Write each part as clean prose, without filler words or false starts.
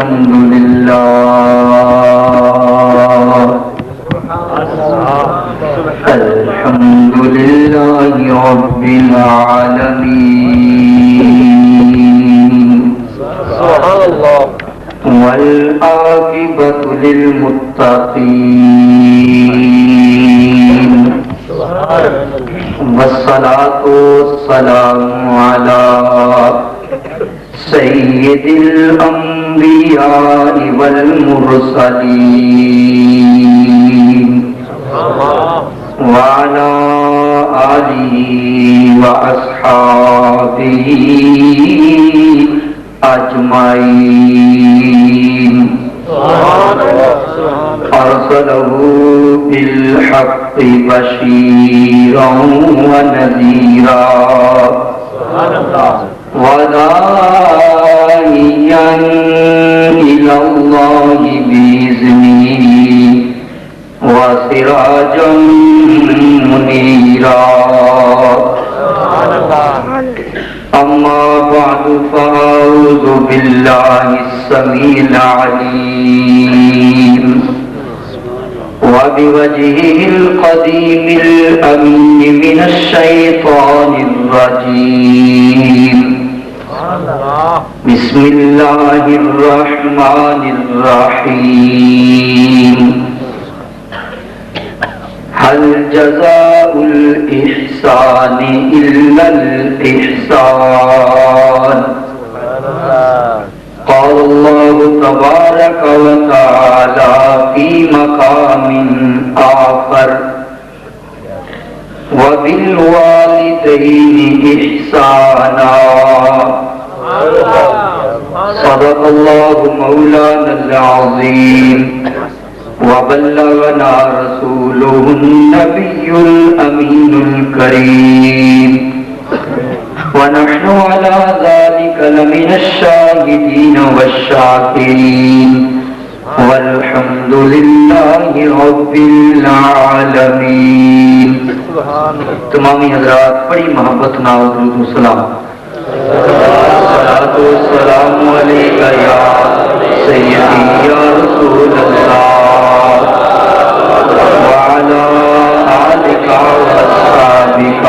الحمد لله الحمد لله رب العالمين سبحان الله والعاقبة للمتقين والصلاة والسلام على سيد الأنبياء والمرسلين وعلى آله وأصحابه أجمعين أرسله بالحق بشيرا ونذيرا وداعيا إلى الله بإذنه وسراجا منيرا أما بعد فأعوذ بالله السميع العليم وبوجهه القديم الأمين من الشيطان الرجيم بسم الله الرحمن الرحيم هل جزاء الإحسان إلا الإحسان قال الله تبارك وتعالى في مقام آخر وبالوالدين إحسانا صدق الله مولانا العظيم وبلغنا رسوله النبي الأمين الكريم ونحن على ذلك لمن الشاهدين والشاكرين والحمد لله رب العالمين. تمامی حضرات بڑی محبت نال درود و سلام. الصلاۃ والسلام علیک یا سیدی یا رسول اللہ وعلی آلک واصحابک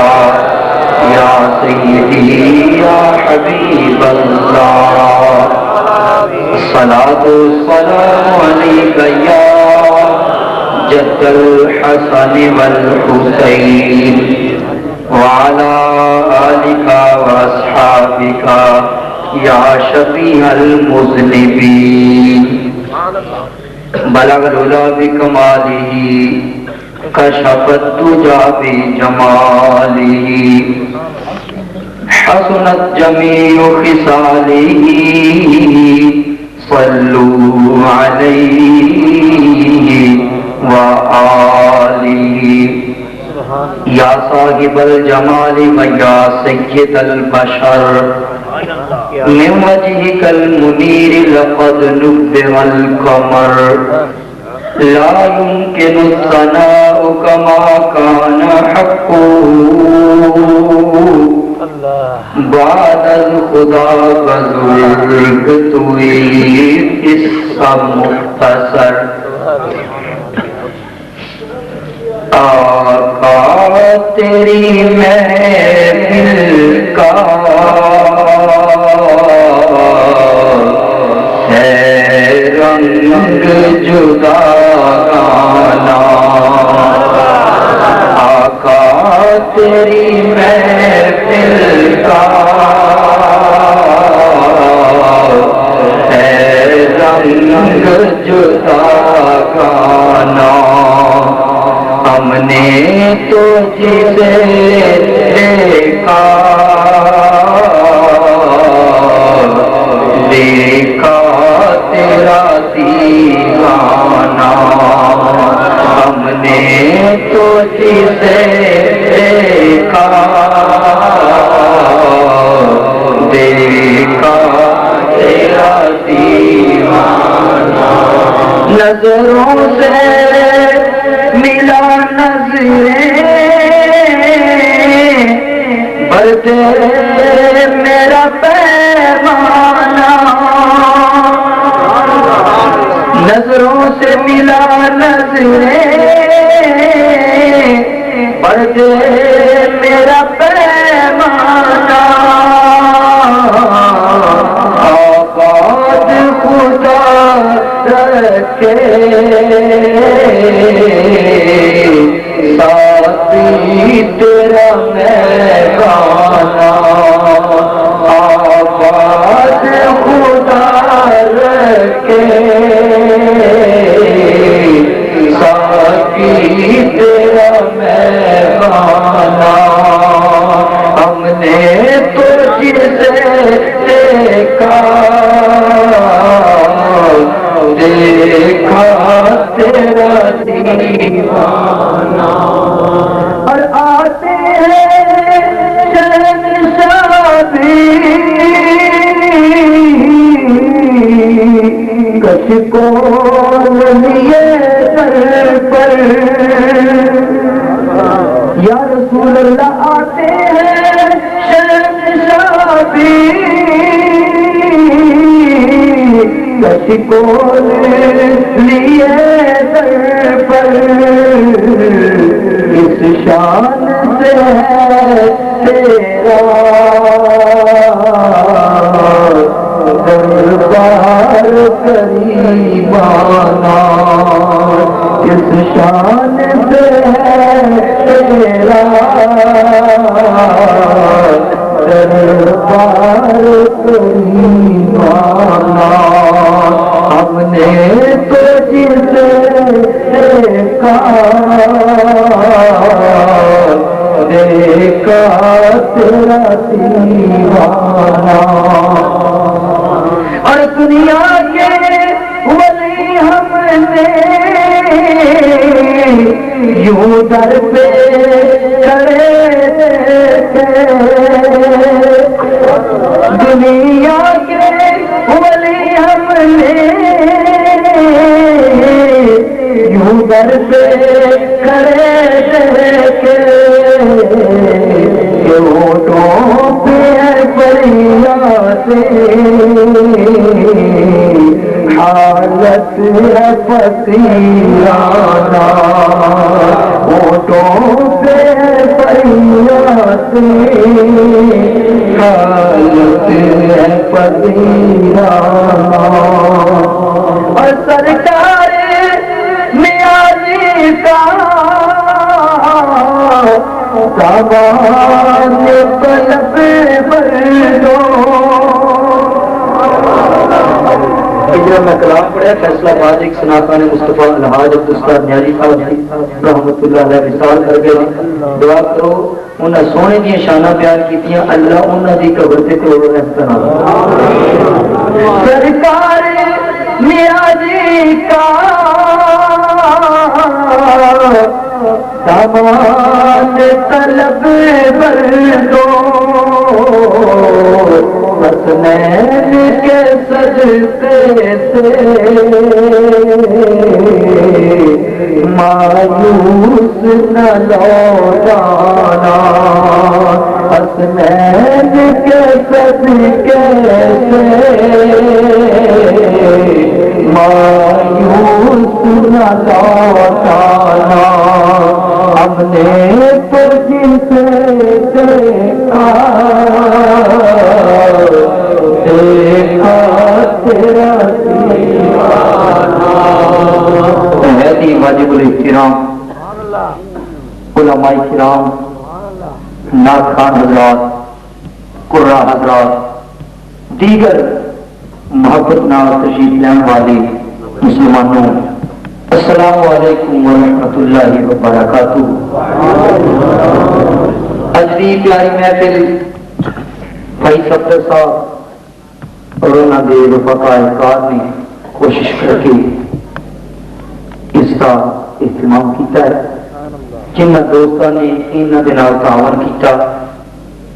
یا سیدی یا حبیب اللہ. الصلاۃ والسلام علیک یا جد الحسن والحسین وعلى آلك وأصحابك يا شفيع المذنبين. بلغ العلا بكماله كشف الدجى بجماله حسنت جميع خصاله صلوا عليه وآله. یا صاحب الجمال و یا سید البشر من وجهك المنیر لقد نبع القمر لا يمكن الثناء كما كان حقه بعد الخدا بزرگ توی اس کا مختصر. آقا تیری محفل کا ہے رنگ جدا گانا. آقا تیری محفل کا ہے رنگ جدا گانا. ہم نے تو جسے دیکھا دیکھا تیرا دیوانہ. ہم نے تو جسے دیکھا دیکھا تیرا دیوانہ. نظروں سے ملا نظریں بردے میرا پیمانہ. سے ملا نظریں بڑھ دے میرا پیمانہ آباد خدا رکھے ساتھی تیرا میدانہ آباد خدا رکھے ساتھی تیرا میدانہ ہم نے تو جسے دیکھا تیرا دیوانہ اور آتے ہیں شہنشاہ بھی کش کو لیے سر پر یا رسول اللہ آتے ہیں شہنشاہ بھی کش کو لیے سر پر اس شان سے ہے تیرا دربار کریمانہ اس شان سے ہے تیرا دربار کریمانہ ہم نے تو جسے دیکھا تیرا دیوانہ اور دنیا کے ولی ہم نے یوں در پہ کھڑے تھے دنیا کے ولی ہم نے یوں در پہ کھڑے تھے ہوٹوں پہ فریاد حالت ہے فقیرانہ ہوٹوں پہ فریاد حالت ہے فقیرانہ اور سرکار نیازی کا سامان قلب بردو ہجرت میں کلام پڑھا فیصلہ آباد ایک سناتان مصطفیٰ الحاج عبدالستار نیازی صاحب جی رحمت اللہ علیہ وصال کر گئے دعا کرو انہیں سونے دیا شانہ بیان کیتیاں اللہ انہیں دی قبر سے کوئی رحمت نہ سرکار نیازی کا سامان طلب بردو حسنین کے سجدے سے مایوس نہ لوٹانا حسنین کے صدقے سے مایوس نہ لوٹانا ہم نے تو جسے دیکھا تیرا دیوانہ حیدی واجب الاحترام علماء کرام نعت خوان حضرات قرہ حضرات دیگر محبت نال تشریف لینے والے مسلمانوں السلام علیکم ورحمۃ اللہ وبرکاتہ اجری پیاری محفل بھائی صفدر صاحب اور انہوں نے رفقا کار نے کوشش کر کے اس کا اہتمام کیتا ہے جنہ دوستوں نے انہوں کے نال تعاون کیتا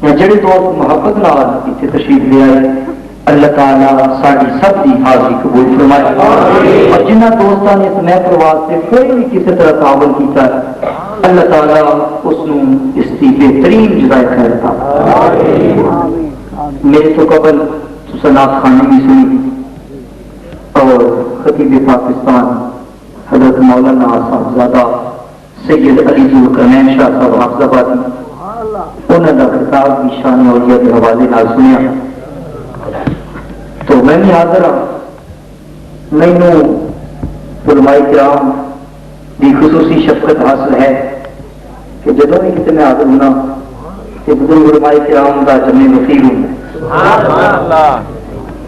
یا جڑے دوست محبت نال اتنے تشریف لیا ہے اللہ تعالیٰ ساری سب کی حاضری قبول فرمائے اور جنہ دوستوں نے اس محفل واسطے کوئی بھی کسی طرح تعاون کیتا ہے اللہ تعالیٰ اس نو اس کی بہترین جزائے خیر عطا میرے تو قبل سنات خانی بھی سنی اور خطیب پاکستان حضرت مولانا صاحبزادہ سید علی ذوالقرنین شاہ صاحب حافظ آبادی انہوں کا خطاب بھی شان اولیاء کے حوالے نال سنیا تو میں بھی حاضر ہوں. مینو علماء کرام کی خصوصی شفقت حاصل ہے کہ جب بھی کسی میں حاضر ہونا کہ بزرگ علماء کرام کا جمع وفیر ہوں.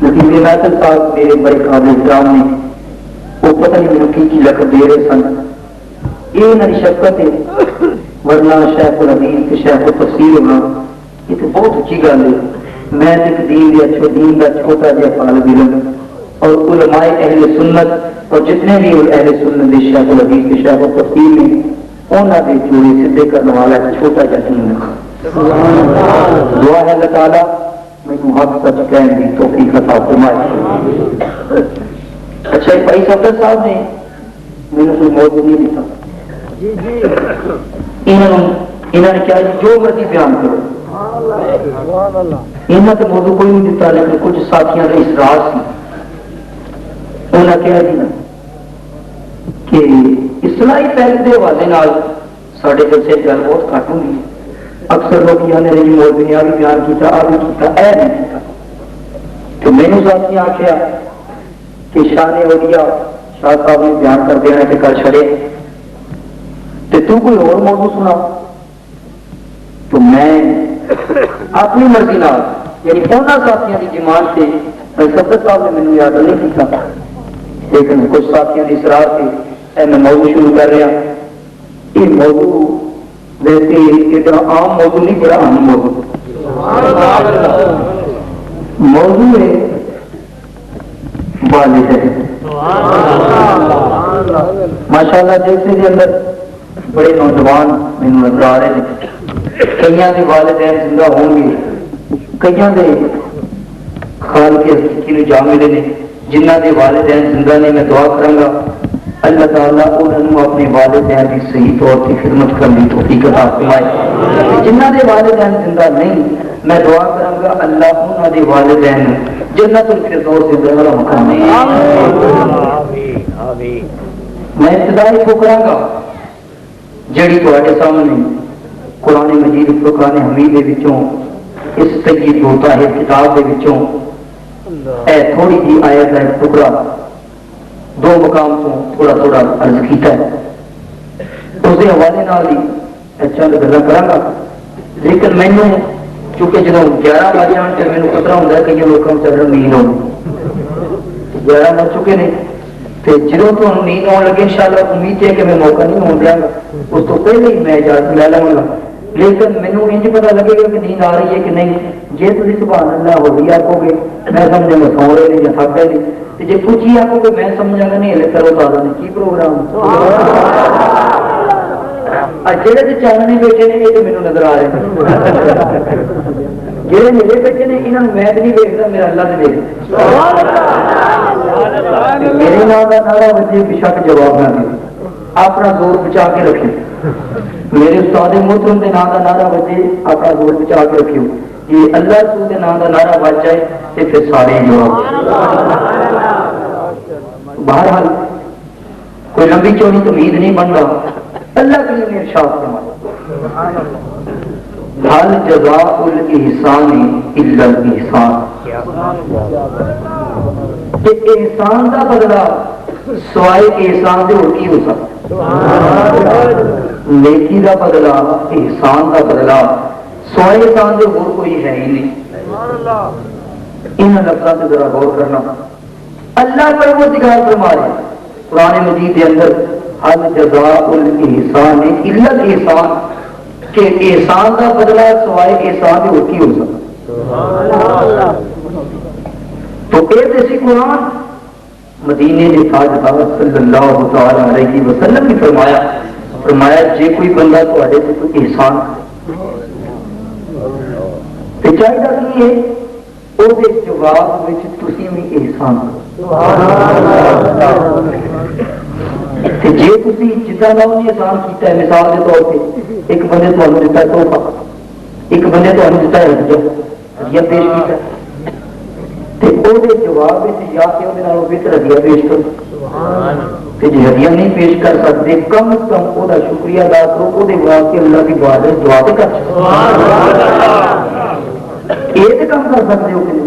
نتیجے محفل صاحب میرے بڑے قابل احترام نے وہ پتہ نہیں میرے کی لقب دے رہے سن. یہ انہوں کی شفقت ہے ورنہ شیخ الحدیث کے شیخ التفسیر ہونا یہ تو بہت اچھی گل ہے. میں ایک دین کا چھوٹا جہا طالب علم اور علماء اہل سنت اور جتنے بھی اہل سنت کے شیخ الحدیث کے شیخ التفسیر نے انہوں نے جوڑے سدھے کرنے والا ایک چھوٹا جہا دین رکھا. دعا ہے اللہ تعالیٰ مجھے حق سچ کہنے کی توفیق عطا فرمائے. اچھا بھائی صفدر صاحب نے میرے کوئی موضوع نہیں دیتا. انہوں نے کیا جو مرضی بیان کرو انہوں نے موضوع کوئی نہیں دیتا لیکن کچھ ساتھیوں کا اسرار سی. انہوں نے کہا جی کہ اصلاحی پہلے کے حوالے سارے جلسے گل بہت گھٹ ہوں گی. اکثر لوگ یہ موضوع نے آ بھی بیان کیا آ بھی کیا اے نہیں کیا. تو میں نے ساتھی آخیا کہ شاہ نے اولیاء شاہ صاحب نے بیان کر دینا کہ کر چھڑے تو کوئی اور موضوع سنا. تو میں اپنی مرضی نال یعنی انہوں ساتھیوں کی ڈیمانڈ سے صفدر صاحب نے مجھے یاد نہیں کیا لیکن کچھ ساتھیوں کی اصرار سے میں موضوع شروع کر رہا. یہ موضوع ویسے اتنا عام موضوع نہیں بڑا اہم موضوع ہے والدین. ماشاء اللہ جیسے کے اندر بڑے نوجوان مینو نظر آ رہے ہیں. کئی کے والدین زندہ ہوں گے کئی کے خال کے حقیقی جا ملے نے. جنہ کے والدین زندہ نے میں دعا کروں گا اللہ تعالیٰ انہوں اپنے والدین کی صحیح طور سے خدمت کرنے کی توفیق عطا فرمائے. جنہ کے والدین زندہ نہیں میں دعا کروں گا اللہ انہوں کے والدین جنت الفردوس سے بڑا مقام ہے. میں ابتدائی ٹھکراں گا جڑی تواڈے سامنے قرآن مجید فرقان حمید دے وچوں اس سید و طاہر کتاب دے وچوں اے تھوڑی جی آیت کا ایک ٹکڑا دو مقام تو تھوڑا تھوڑا عرض کیتا ہے. اس کے حوالے نال ہی چند گلاں کراں گا. لیکن مینوں چونکہ جدوں 11 بج جان تے مینوں خطرہ ہوندا ہے کہ یہ لوکاں چڑھن نیند آؤ 11 بج چکے نے تے جدوں تو نیند آن لگے انشاءاللہ امید ہے کہ میں موقع نہیں ہون دیاں گا اس تو پہلے ہی میں اجازت لے لواں گا. لیکن مینوں انج پتہ لگے گا کہ نیند آ رہی ہے کہ نہیں. جے تسی سبحان اللہ ہو گئی آکو گے میں سمجھا میں سو رہے نہیں یا تھک گئے نہیں. جی پوچھی آکو گے میں سمجھا گا نہیں ہلے کرو تازہ نے کی پروگرام جہے تو چاننے بیٹھے نے یہ تو مینوں نظر آ رہے ہیں. جہے میرے بیٹھے نے یہاں میں نہیں دیکھتا میرا اللہ سے دیکھتا. میرے نام کا نعرہ بجے بشک جواب نہ دے اپنا زور بچا کے رکھے. میرے استاد محترم کے نام کا نعرہ بجے اپنا زور بچا کے رکھو. یہ اللہ رسول کے نام کا نعرہ بچ جائے تو پھر سارے جواب. بہرحال کوئی لمبی چوڑی امید نہیں بنتا. اللہ کے لیے ارشاد فرمایا حل جزاء الاحسان الا الاحسان. کہ احسان کا بدلہ سوائے احسان سے اور کی ہو سکتا. نیکی کا بدلہ احسان کا بدلہ سوائے احسان سے اور کوئی ہے ہی نہیں. ان لفظوں سے ذرا غور کرنا. اللہ پر وہ ذکر فرما رہے قرآن مجید کے اندر حل جزاء الاحسان الا الاحسان کہ احسان کا بدلہ سوائے احسان سے اور کی ہو سکتا. تو ایسی قرآن مدینے کے تاجدار صلی اللہ تعالی علیہ وسلم نے فرمایا جے کوئی بندہ تواڈے تے کوئی احسان تے چاہیے کہ یہ او دے جواب وچ تسی بھی احسان تے جے تسی جتنا انہوں نے احسان کیتا ہے مثال کے طور پہ ایک بندے تانوں دیتا ہے تحفہ ایک بندے تانوں دیتا ہے ہدیہ پیش کیتا تے ਉਹਦੇ ਜਵਾਬ ਵਿੱਚ ਜਾਂ ਤੇ ਉਹਦੇ ਨਾਲ ਵਿੱਚ ਹਦੀਆ ਪੇਸ਼ ਕਰੋ, ਤੇ ਜੇ ਹਦੀਆ ਨਹੀਂ ਪੇਸ਼ ਕਰ ਸਕਦੇ ਕਮ ਸੇ ਕਮ ਉਹਦਾ ਸ਼ੁਕਰੀਆ ਅਦਾ ਕਰੋ, ਉਹਦੇ ਵਾਸਤੇ ਅੱਲਾਹ ਦੀ ਦੁਆ ਦੇ ਕਰ ਇਹ ਤੇ ਕੰਮ ਕਰ ਸਕਦੇ ਹੋ ਕਿ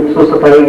127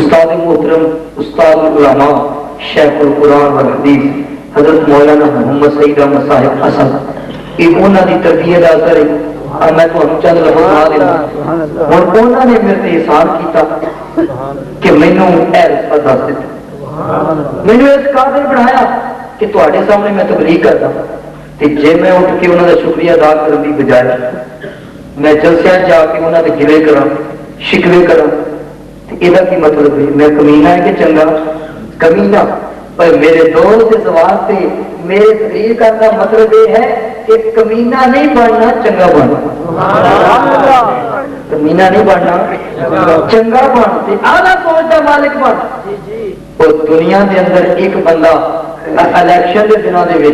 استاد محترم استاد العلماء شیخ القرآن والحدیث حضرت مولانا محمد سعید احمد صاحب حسن یہ انہوں کی تربیت کا اثر ہے. میں تمہیں چند لفظ سنا دینا. ہوں انہوں نے میرے تے احسان کیتا کہ مینوں اے رستہ دس دیتا, مینوں اس قابل بنایا کہ تواڈے سامنے میں تبلیغ کرتا. جے میں اٹھ کے انہوں کا شکریہ ادا کرنے کی بجائے میں جلسے جا کے انہوں کے گلے کرا شکوے کرا, یہ کی مطلب ہے میں کمینہ ہے کہ چنگا؟ کمینہ. پر میرے دوست اس واسطے میرے تقریر کرنے کا مطلب یہ ہے کہ کمینہ نہیں بننا, چنگا بننا. کمینہ نہیں بننا, چنگا بن, اعلیٰ سوچ کا مالک بن. اور دنیا کے اندر ایک بندہ الیکشن کے دنوں کے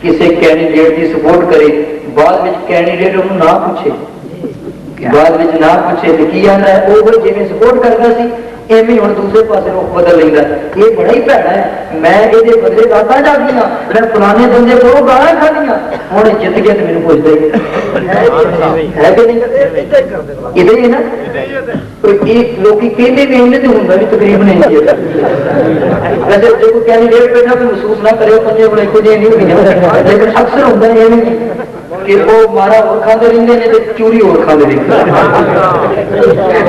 کسی کینڈیڈیٹ کی سپورٹ کرے, بعد میں کینڈیڈیٹ انہوں نہ پوچھے, بعد میں نہ پوچھے تو کی آتا ہے وہ جی سپورٹ کرتا سی ایویں ہوں دوسرے پاس رخ بدل لینا. یہ بڑا ہی بھڑا ہے. میں یہ بدلے گاتا جا گیا, میں فلانے بندے کو گالا کھا لیا, ہوں جت گیا تو میرے پوچھتے ہے کہ نہیں ادھر ہی نا. لوگ کہتے بھی انہیں تو ہوں بھی تقریب نہیں کیا. ویسے جو کوئی کینڈیڈیٹ بیٹھا تو محسوس نہ کرے پنجے بڑے کچھ نہیں ہوئی, لیکن اکثر ہوتا ہے کہ وہ مارا اور کھانے رہتے ہیں چوری اور کھانے رہتے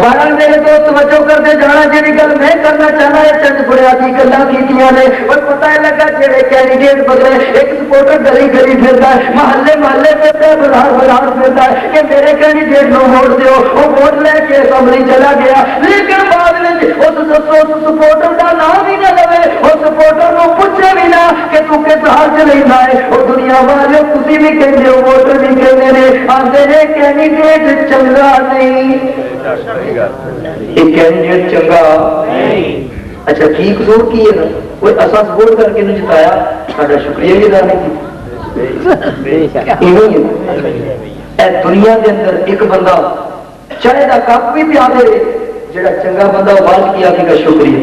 بارہ. میرے دوست توجہ کرتے جانا جی گل میں کرنا چاہنا ہے, چند بنیادی گلاں کیتیاں نے اور پتہ لگا جڑے کینڈیڈیٹ بدلے. ایک سپورٹر گلی گلی پھرتا ہے, محلے محلے پھرتا ہے, بازار بازار پھرتا ہے کہ میرے کینڈیڈیٹ نو ووٹ دیو. وہ ووٹ لے کے اسمبلی چلا گیا, لیکن بعد میں اس سپورٹر کا نام ہی نہ لوے, اس سپورٹر کو پوچھے بھی نہ کہ تو کس حال سے لینا ہے. اور دنیا والے تسی بھی کہتے ہو, ووٹر بھی کہتے ہیں, آتے ہیں کینڈیڈیٹ چنگا نہیں. کینڈیڈیٹ چنگا اچھا کی قصور کی ہے نا, کوئی اصا سپورٹ کر کے جتایا, ساڈا شکریہ بھی ادا نہیں. دنیا کے اندر ایک بندہ چائے کا کپ بھی پیا دے, جڑا چنگا بندہ بال کیا کہ شکریہ.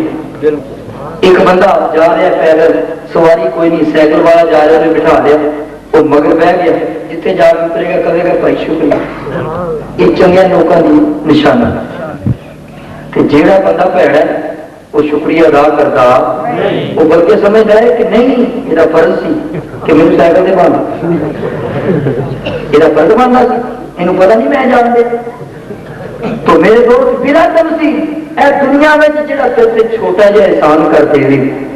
ایک بندہ جا رہا پیدل, سواری کوئی نہیں, سائیکل والا جا رہا ہے, بٹھا دیا, وہ مگر بہ گیا, جتنے جا کے اترے گا کہے گا بھائی شکریہ. یہ چنگے لوگوں کی نشانہ. جیڑا بندہ بھڑا ہے وہ شکریہ ادا کرتا, وہ بلکہ سمجھتا ہے کہ نہیں میرا فرض سی کہ میرے سائیکل سے باندھ, یہ فرض بننا سی, یہ پتا نہیں میں جان دے. تو میرے دوست بنا تمسی اے دنیا میں جڑا سے چھوٹا جہا احسان کر دے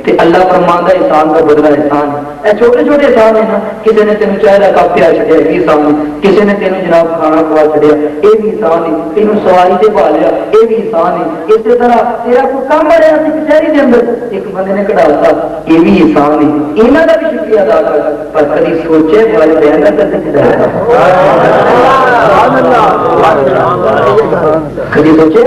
تے اللہ فرماندا احسان کا بدلہ احسان. اے چھوٹے چھوٹے احسان ہیں نا, کسی نے تینوں چائے کا کپ پیا چھڑیا, یہ احسان ہے. کسی نے تینوں جناب کھانا کھوا چھڑیا, یہ بھی احسان ہے. تینوں سواری سے پا لیا, یہ بھی احسان ہے. اسی طرح تیرا کوئی کام بڑھیا سی کچہری کے اندر, ایک بندے نے کٹاتا, یہ بھی احسان ہے. یہاں کا بھی شکریہ ادا کر, پر کبھی سوچے والدین کا کیسے کبھی سوچے.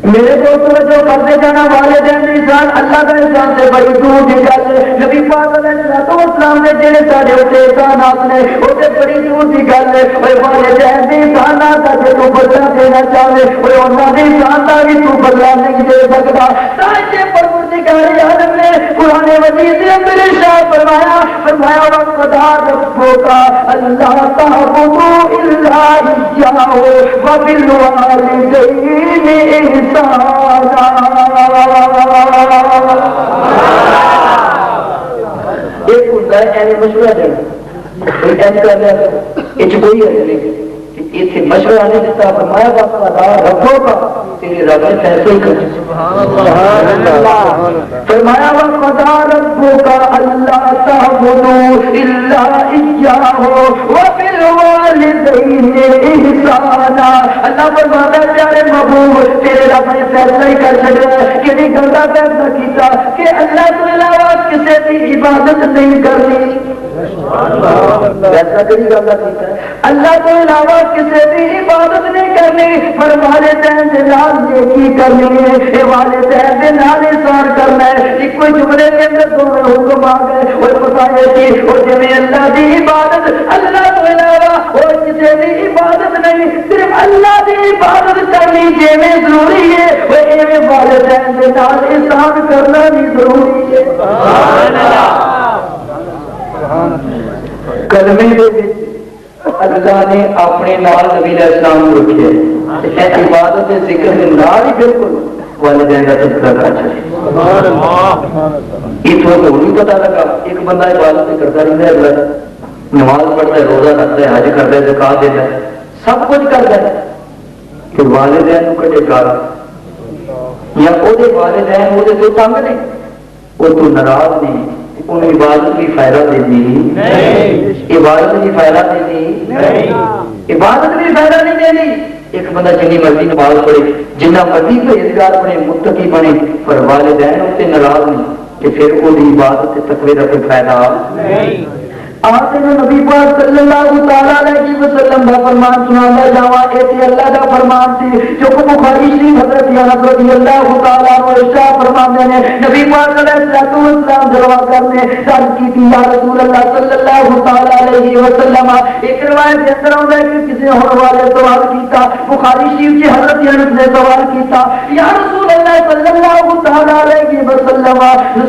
میرے دوست جو کرتے جانا والدین انسان اللہ کا انسان سے بڑی دور کی گل ہے. نبی پاک علیہ السلام نے جڑے سارے ہوتے انسانات نے وہ بڑی دور کی گل ہے. والدین کے انسانات کا تو بدلہ دینا چاہے, انہوں نے انسان کا بھی تو بدلہ نہیں دے سکتا. پروردگار عالم نے قرآن مجید کے اندر ارشاد فرمایا وقضى ربك ألا تعبدوا إلا إياه وبالوالدين إحسانا. ایک ہوتا ہے ایسے مشورہ دینا, کوئی ایسے کر لیا یہ کوئی ہے اتنے مشورہ نہیں دیتا. فرمایا وقضى ربك, تیرے رب نے فیصلے ہی کر فرمایا وقضى ربك ألا تعبدوا إلا إياه وبالوالدين إحسانا. اللہ فرماتا ہے پیارے محبوب تیرے رب نے فیصلہ ہی کر چھڑیا کہ نہیں گل کا فیصلہ کیتا کہ اللہ کے علاوہ کسی کی عبادت نہیں کرنی. فیصلہ کری گل کا کیتا ہے اللہ کے علاوہ کسی کی عبادت نہیں کرنی. پر والدین کے نال نیکی کرنی ہے, والدین کے نال احسان کرنا ہے. ایک کوئی جملے کے اندر دونوں حکم آ گئے اور بتایا کہ اور جب اللہ کی عبادت اللہ کے علاوہ اور کسی کی عبادت نہیں, صرف اللہ کی عبادت کرنی جیویں ضروری ہے وہ ایویں والدین کے نال احسان کرنا بھی ضروری ہے. سبحان اللہ. کلمے دے اللہ نے اپنے نال نبی علیہ السلام کو رکھے, عبادت ذکر کے نال ہی بالکل والدین کا تذکرہ کر چلے. اتوں ہو نہیں پتا لگا ایک بندہ عبادت کرتا رہتا ہے, اگلا نماز پڑھتا ہے, روزہ رکھتا ہے, حج کرتا ہے, زکات دیتا ہے, سب کچھ کرتا ہے, کہ والدین کو کٹے گا یا وہ والدین وہ تو تنگ نے, وہ تو ناراض نے, انہیں عبادت کی فائدہ دینی, عبادت کی فائدہ دینی, عبادت بھی فائدہ نہیں دینی. ایک بندہ جنی مرضی نماز پڑھے, جنہ مرضی پرہیزگار بنے, متقی بنے, پر والدین اسے ناراض نہیں, کہ پھر وہ عبادت تقوی کا کوئی فائدہ نہیں. آپ نبی پاک صلی اللہ تعالیٰ علیہ وسلم کا فرمان سنانا چاہا. ایسے اللہ کا فرمان سی جو بخاری شریف حضرت انس رضی اللہ تعالیٰ عنہ ارشاد فرماتے ہیں, نبی پاک علیہ السلام دعا کرنے عرض کی تھی, یا رسول اللہ صلی اللہ تعالیٰ علیہ وسلم. ایک روایت کے اندر آتا ہے کہ کسی ہونے والے سوال کیتا, بخاری شریف کی حضرت انس نے سوال کیتا, یا رسول اللہ صلی اللہ تعالیٰ علیہ وسلم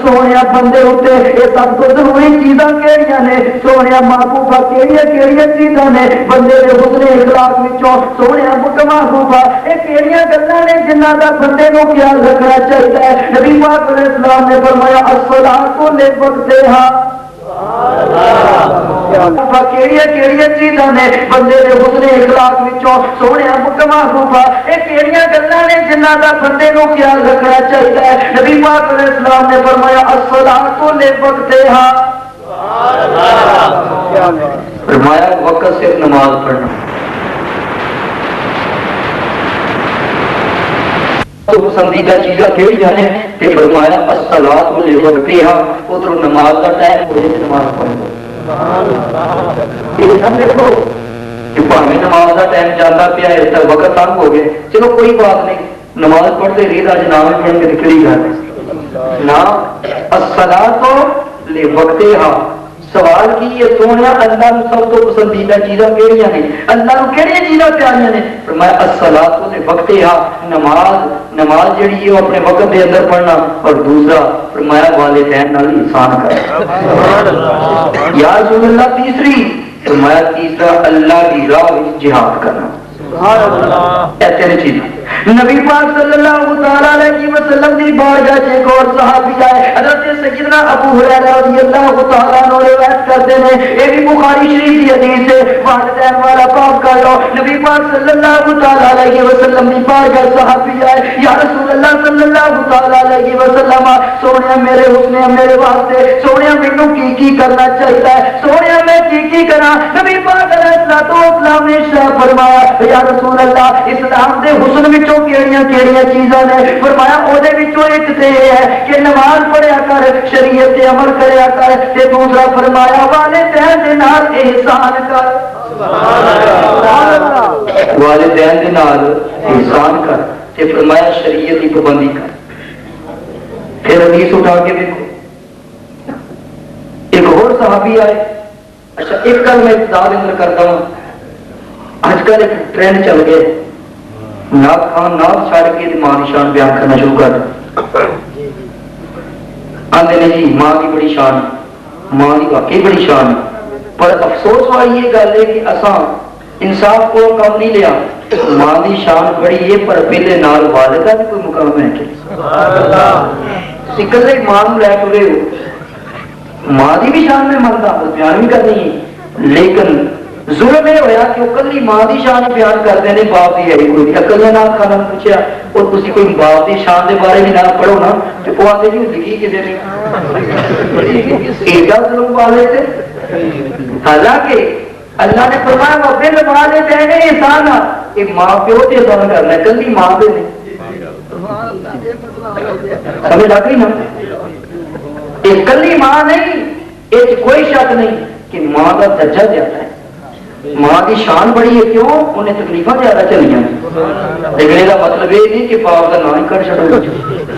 سونے بندے ہوتے یہ سب کو ضروری چیزاں کہڑیاں نے, سونے محبوبہ کہڑی چیزاں نے بندے کے حسن اخلاق وچوں, سونے محبوبہ یہ کہڑی گلاں نے جنہاں دا بندے کو خیال رکھنا چاہیے. نبی پاک علیہ السلام نے فرمایا الصلاۃ لوقتہا. کہڑی چیزاں نے بندے کے حسن اخلاق وچوں, سونے محبوبہ یہ کہڑی گلاں نے جنہاں دا بندے کو خیال رکھنا چاہیے. نبی پاک علیہ السلام نے فرمایا الصلاۃ لوقتہا. فرمایا وقت صرف نماز پڑھنا. تو پسندیدہ چیزاں کہڑی جانے تے فرمایا الصلاۃ لوقتہا, ادھر نماز کا ٹائم ہو جائے نماز پڑھو. یہ سب دیکھو کہ بھاویں نماز کا ٹائم چلتا پیا ہے, تک وقت تنگ ہو گئے, چلو کوئی بات نہیں, نماز پڑھتے رہی اج نام پڑھ کے نکلی گل نا. الصلاۃ لوقتہا سوال کی یہ سونے اللہ کو سب تو پسندیدہ چیزاں کہڑیاں نے, اللہ کو کہڑی چیزاں پیاریاں نے. فرمایا الصلاۃ لوقتہا, نماز جڑی ہے وہ اپنے وقت دے اندر پڑھنا, اور دوسرا فرمایا والدین نال احسان کرنا. یا رسول اللہ تیسری, فرمایا تیسرا اللہ کی راہ وچ جہاد کرنا. ایسے چیزیں نبی پاک صلی اللہ تعالیٰ علیہ وسلم کی بارگاہ سے ایک اور صحابی آئے, حضرت سیدنا ابو ہریرہ رضی اللہ تعالیٰ عنہ روایت کرتے ہیں, یہ بھی بخاری شریف کی حدیث ہے. والدین والا پاک کر لو, نبی پاک صلی اللہ تعالیٰ علیہ وسلم کی بارگاہ صحابی آئے, یا رسول اللہ صلی اللہ تعالیٰ علیہ وسلم سونے میرے حسن میرے واسطے سونے مینوں کی کرنا چاہیے, سونے میں کی کرا. نبی پاک علیہ السلام نے ارشاد فرمایا, یا رسول اللہ اسلام دے حسن وچوں کیڑیاں چیزاں نے. فرمایا او دے وچوں ایک تے ہے کہ نماز پڑھیا کر, شریعت تے عمل کریا کر, تے دوسرا فرمایا والدین دے نال احسان کر. والدین دے نال احسان کر, تے فرمایا شریعت کی پابندی کر. پھر حدیث اٹھا کے دیکھو, ایک اور صحابی آئے. اچھا ایک گل میں ابتدا اندر کرتا ہوں, آج کل ایک ٹرینڈ چل گیا, نعت خان نعت چھڑ کے ماں کی شان بیان کرنا شروع کر آتے ہیں. جی ماں کی بڑی شان, ماں کی واقعی بڑی شان, پر افسوس والی یہ گل ہے کہ اساں انصاف کو کم نہیں لیا. ماں کی شان بڑی ہے پر پہلے نال والدہ بھی کوئی مقام ہے کہ کلے ماں لے ٹرے ہو. ماں کی بھی شان میں منتا بیان بھی کرنی ہے, لیکن ظلم یہ ہوا کہ وہ کلی ماں کی شان بیان کرتے ہیں, باپ کی ہے کوئی اکل نے نام کھانا پوچھا, اور تھی کوئی باپ کی شان کے بارے بھی نہ پڑھو نا تو وہ آتے جی لکھی کسی نے ایڈا ظلم والے تھے. حالانکہ اللہ نے فرمایا وہ بل والے دینے احسان, یہ ماں پیو سے احسان کرنا ہے, کلی ماں پہ نہیں. سمجھ آ گئی نا, یہ کلی ماں نہیں, یہ کوئی شک نہیں کہ ماں کا درجہ زیادہ ہے. ماں کی شان بڑی ہے, کیوں انہیں تکلیفیں زیادہ چلیاں, لیکن یہ مطلب یہ نہیں کہ باپ کا نام ہی کر چڑھو.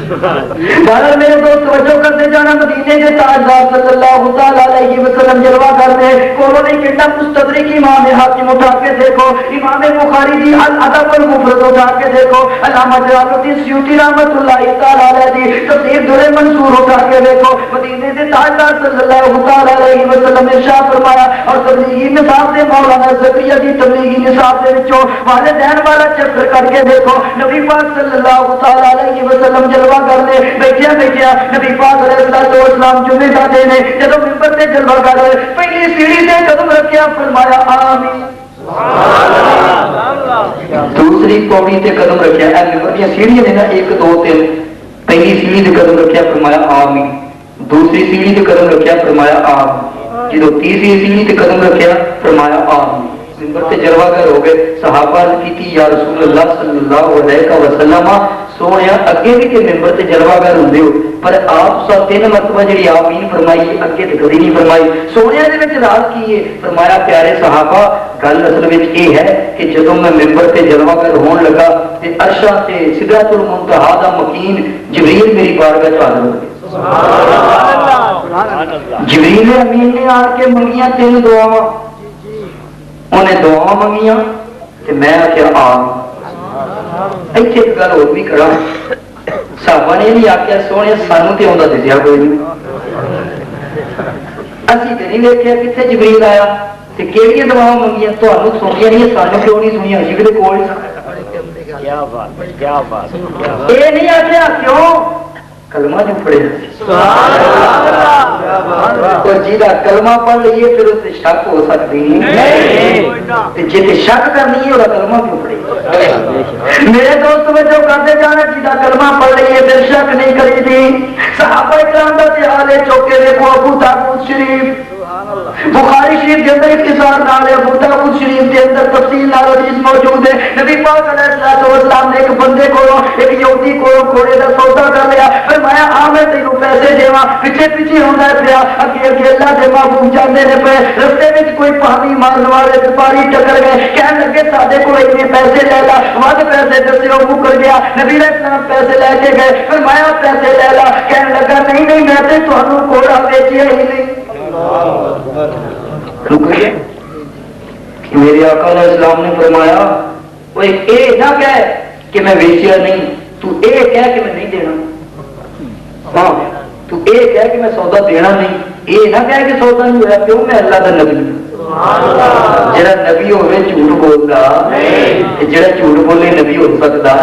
بہرحال میرے دوست توجہ کرتے جانا مدینے کے تاجدار صلی اللہ تعالی علیہ وسلم جلوہ کرتے کولوں نے کتنا مستدرک امام حاکم اٹھا کے دیکھو، امام بخاری دی الادب المفرد اٹھا کے دیکھو، علامہ جلال الدین سیوطی رحمۃ اللہ تعالی علیہ دی تفسیر در منصور اٹھا کے دیکھو، مدینے کے تاجدار صلی اللہ تعالی علیہ وسلم نے ارشاد فرمایا اور تبلیغی نصاب سے مولانا زکریا دی تبلیغی نصاب دے وچوں والدین والا چیپٹر کر کے دیکھو، نبی پاک صلی اللہ تعالی علیہ وسلم جلوہ کرتے بیٹھیا نبی پاک علیہ السلام جمعے کا دن ہے جب ممبر سے جلوہ کر رہے پہلی سیڑھی سے قدم رکھیا فرمایا آمین، دوسری پوڑی سے قدم رکھیا ممبر دیا سیڑھیاں نے نا 1 2 3 پہلی سیڑھی سے قدم رکھیا فرمایا آمین، دوسری سیڑھی سے قدم رکھیا فرمایا آمین، جدو تیسری سیڑھی سے قدم رکھیا فرمایا آمین، ممبر سے جلوہ گر ہو گئے، صحابہ کی تھی یا رسول اللہ صلی اللہ علیہ وسلم سونے اگے بھی تے ممبر سے جلوہ گر ہوندے ہو پر آپ 3 مرتبہ جڑی آمین فرمائی اگے تے کبھی نہیں فرمائی، سونے دے وچ راز کی ہے؟ فرمایا پیارے صحابہ گل اصل وچ یہ ہے کہ جدوں میں ممبر سے جلوہ گر ہون لگا تے عرشاں تے سدرۃ المنتہا دا مکین جبریل میری بارگاہ چ حاضر ہو گئے، جبریل امین نے آ کے منگیاں 3 دعاواں، انہیں دعا منگیاں تے میں آخیا آ ایتھے ایک گل ہور بھی کرا، صحابہ نے نہیں آخیا سونے سانو تے آندا دسیا کوئی نہیں، اسی تے نہیں ویکھیا کتنے جبریل آیا تے کیڑیاں دعاواں منگیاں تانوں سنیاں نہیں سانو کیوں نہیں سنیاں اسی دے کول کیا بات اے نہیں آخیا کیوں کلمہ جو پڑھے اور جیدہ کلمہ پڑھ لئیے پھر اس سے شک ہو سکتی نہیں، جیتے شک کرنی ہے وہ کلمہ کیوں پڑھے؟ میرے دوست میں جو کرتے جانا جیدہ کلمہ پڑھ لئیے پھر شک نہیں کری تھی، صحابہ اکرام دا جہالے چوکے دیکھو ابو داؤد شریف بخاری شریف کے اندر اختصار نال ہے، ابو داؤد شریف کے اندر تفصیل نال حدیث موجود ہے، نبی پاک علیہ السلام نے ایک بندے کو ایک یہودی کو گھوڑے کا سودا کر لیا، فرمایا آ میں تینوں پیسے دیواں، پیچھے پیچھے ہوندا پیا، اگے اگے اللہ دے محبوب جاندے نے پے، رستے وچ کوئی پانی مارن والے سپاری ٹکر گئے، کہن لگے ساڈے کول اتنے پیسے لے لا، ود پیسے دسیو مکر گیا، نبی علیہ السلام پیسے لے کے گئے، فرمایا پیسے لے لا، کہن لگا نہیں نہیں میں تے تانوں گھوڑا بیچیا ہی نہیں، میرے آقا علیہ السلام نے فرمایا وہ اے نہ کہہ کہ میں بیچیا نہیں، تو اے کہہ کہ میں نہیں دینا، ہاں تو اے کہہ کہ میں سودا دینا نہیں، اے نہ کہہ کہ سودا نہیں ہوا، کیوں میں اللہ کا نبی جڑا نبی ہوئے جھوٹ بولتا جڑا جھوٹ بولے نبی ہو سکتا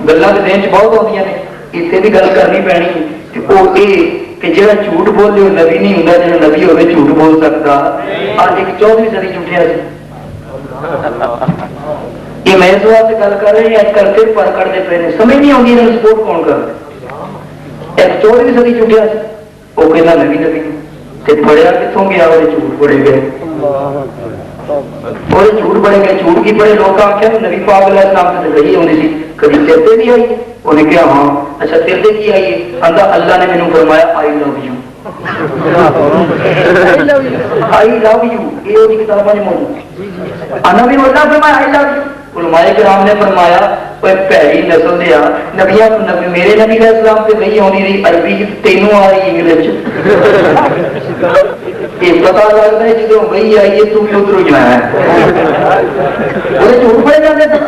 گلاں دے دین چ بہت ہوندیاں نے اتنے بھی گل کرنی پینی وہ اے کہ جڑا جھوٹ بولے وہ نبی نہیں ہوندا، جڑا نبی ہوئے جھوٹ بول سکتا، آج ایک 14ویں صدی جھوٹیا سے یہ میں اس واسطے گل کر رہے ہیں اج کل پھر پر کٹتے پے نے سمجھ نہیں آتی انہوں سپورٹ کون کر ایک 14ویں صدی جھوٹیا سے وہ کہنا نبی نبی تے پڑھیا کتوں گیا وہ جھوٹ پڑے گئے وہ جھوٹ پڑے گئے، جھوٹ کی پڑے لوگ آخیا نبی پاک علیہ السلام سے وحی ہوندی سی کبھی تیرتے بھی آئی، انہیں کہا ہاں اچھا تیرتے کی آئی ہے، آندا اللہ نے مینوں فرمایا آئی love you I love you, یہ وہ کتاباں میں موجود آنا بھی اللہ فرمایا آئی لو یو، علماء کرام نے فرمایا وہ پیڑی نسل دیا نبیاں میرے نبی علیہ السلام سے وہی آنی رہی عربی تینوں آ رہی انگلش یہ پتا لگتا ہے جدو وہی آئی ہے تم بھی ادھر جانا ہے وہ جھوٹ پڑے جاتے تھے۔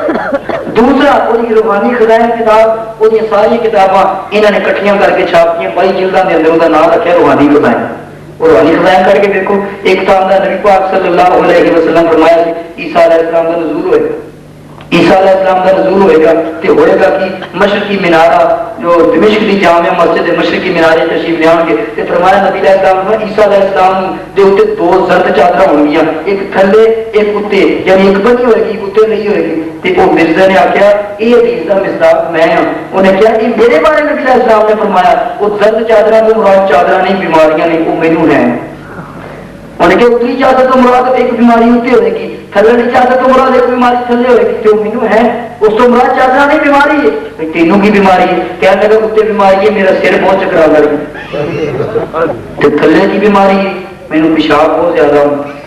دوسرا وہ روحانی خزائن کتاب وہ ساری کتاباں انہوں نے کٹھیاں کر کے چھاپیاں 22 جلدوں کے اندر وہ نام رکھا روحانی خزائن، وہ روحانی خزائن کر کے دیکھو ایک تھا نبی پاک صلی اللہ علیہ وسلم فرمایا عیسیٰ علیہ السلام کا نزول ہوئے گا، عیسیٰ علیہ السلام کا نزول ہوئے گا تو ہوئے گا کہ مشرقی مینارہ جو دمشق کی جامع مسجد مشرقی مینارے تشریف لے آن گے تو فرمایا نبی علیہ السلام عیسیٰ علیہ السلام دے اوتے 2 زرد چادر ہون گیا، ایک تھلے ایک اوتے، یعنی ایک بنی ہوئے گی اوتے نہیں ہوئے گی، تے وہ مرزا نے آخیا یہ حدیث کا مصداق میں ہوں، انہیں کہا کہ میرے بارے نبی علیہ السلام نے فرمایا وہ زرد چادر تو مراد چادر نہیں بیماریاں نہیں وہ مینوں ہیں، انہیں کہ اتنی چادر تو مراد ایک بیماری اتنے ہوئے گی، تھلے کی چادر تو مراد ایک بیماری تھلے ہوئے گی، جو مینوں ہے اس تو مراد چادر نہیں بیماری ہے، تینوں کی بیماری ہے، کہنے لگا اتنے بیماری ہے میرا سر بہت چکرا لگ گیا، تھلے کی بیماری ہے مینوں پیشاب بہت زیادہ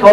100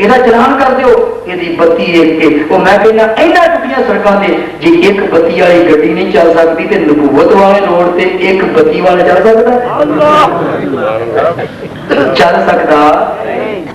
ਇਹਦਾ ਚਲਾਨ ਕਰ ਦਿਓ, ਇਹਦੀ ਬੱਤੀ ਇੱਕ ਕੇ। ਉਹ ਮੈਂ ਕਹਿੰਦਾ ਇਹਨਾਂ ਟੁੱਟੀਆਂ ਸੜਕਾਂ ਤੇ ਜੇ ਇੱਕ ਬੱਤੀ ਵਾਲੀ ਗੱਡੀ ਨਹੀਂ ਚੱਲ ਸਕਦੀ ਤੇ ਨਬੂਵਤ ਵਾਲੇ ਰੋਡ ਤੇ ਇੱਕ ਬੱਤੀ ਵਾਲਾ ਚੱਲ ਸਕਦਾ? ਚੱਲ ਸਕਦਾ।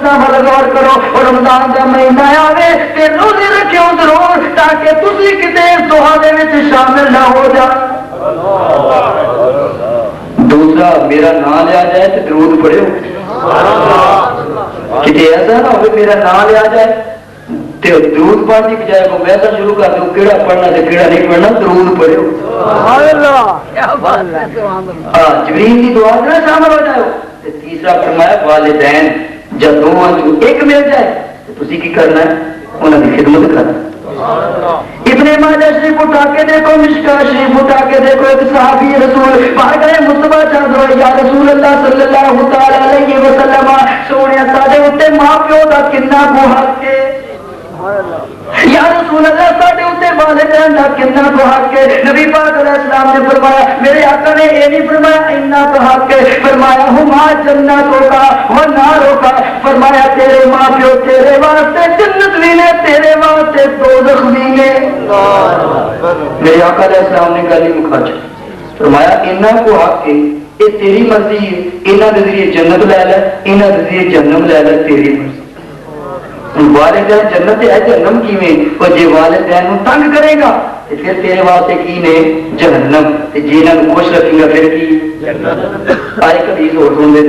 لفظاں ول غور کرو اور رمضان دا مہینہ آوے تے روزے رکھو ضرور تاکہ تسی کتے اس دعا دے وچ شامل نہ ہو جاؤ. دوسرا میرا نام لیا جائے تو درود پڑھو. کتنے ایسا نہ ہو میرا نام لیا جائے تو درود پڑھنے کی بجائے کو ویسا شروع کر دو کیڑا پڑھنا تو کیڑا نہیں پڑھنا درود پڑھو. جبریل کی دعا میں شامل ہو جاؤ. تیسرا فرمایا والدین جب دونوں ایک مل جائے تو تسی کی کرنا ہے انہوں کی خدمت کرنا. ابن ماجہ شریف اٹھا کے دیکھو مشکا شریف اٹھا کے دیکھو ایک صحابی رسول باہر گئے مصطفیٰ چاند یا رسول اللہ صلی اللہ تعالی علیہ وسلم سونے ساڈے اتنے ماں پیو کا کنا کو حق ہے یا رسول اللہ ساڈے اتنے والدین کا کنا کو حق ہے. نبی پاک علیہ السلام نے فرمایا میرے آقا نے یہ نہیں فرمایا اتنا تو حق ہے فرمایا ہما جنتوں کا وہ ناروں کا فرمایا تیرے ماں پیو تیرے واسطے جنت بھی نے تیرے واسطے دوزخ بھی نے. میرے آقا علیہ السلام نے گالی مکھا فرمایا انہاں کو حق ہے یہ تیری مرضی ہے انہاں دے ذریعے جنت لے لے انہاں دے ذریعے جہنم لے لے تیری مرضی. والدین جنت ہے جہنم کیویں اور جے والدین نوں تنگ کرے گا تے پھر تیرے واسطے کی نے جہنم تے جے انہاں نوں خوش رکھے گا پھر کی جنت. آئے حدیث اور سن دے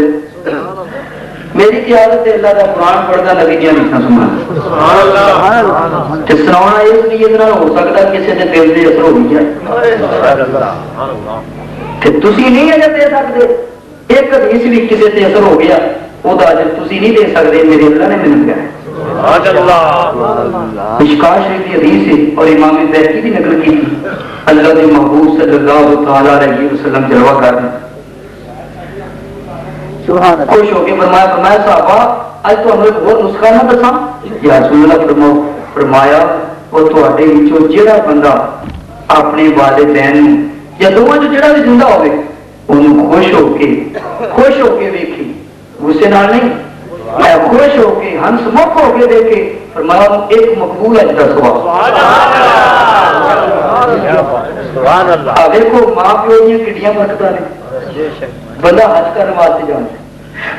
میری قیادت اللہ کا قرآن پڑھتا نبی دیا لکھنا سنا سنا اس لیے ہو سکتا کسی کے دل سے اثر ہو جائے تھی نہیں اجے دے سکتے. ایک حدیث بھی کسی سے اثر ہو گیا وہ اجے تھی نہیں دے سکتے میرے اللہ نے مل گیا. مشکا شریف کی حدیث ہے اور امام بیہقی بھی نقل کی تھی اللہ کے محبوب صلی اللہ تعالی علیہ وسلم جلوہ کر رہے خوش ہو کے فرمایا صحابہ اج تو ہمیں بہت نسخہ نہ دساں یا رسول اللہ فرمایا وہ تواڈے وچوں جہڑا بندہ اپنے والدین یا دوواں جو جہڑا بھی زندہ ہوے اونوں خوش ہو کے ویکھے غصے نال نہیں میں خوش ہو کے ہنس مک ہو کے دیکھے فرمایا ایک مقبول اج دا ثواب. سبحان اللہ. دیکھو ماں پیو دی کڈیاں برکتاں نے. بندہ حج کرنے واسطے جانا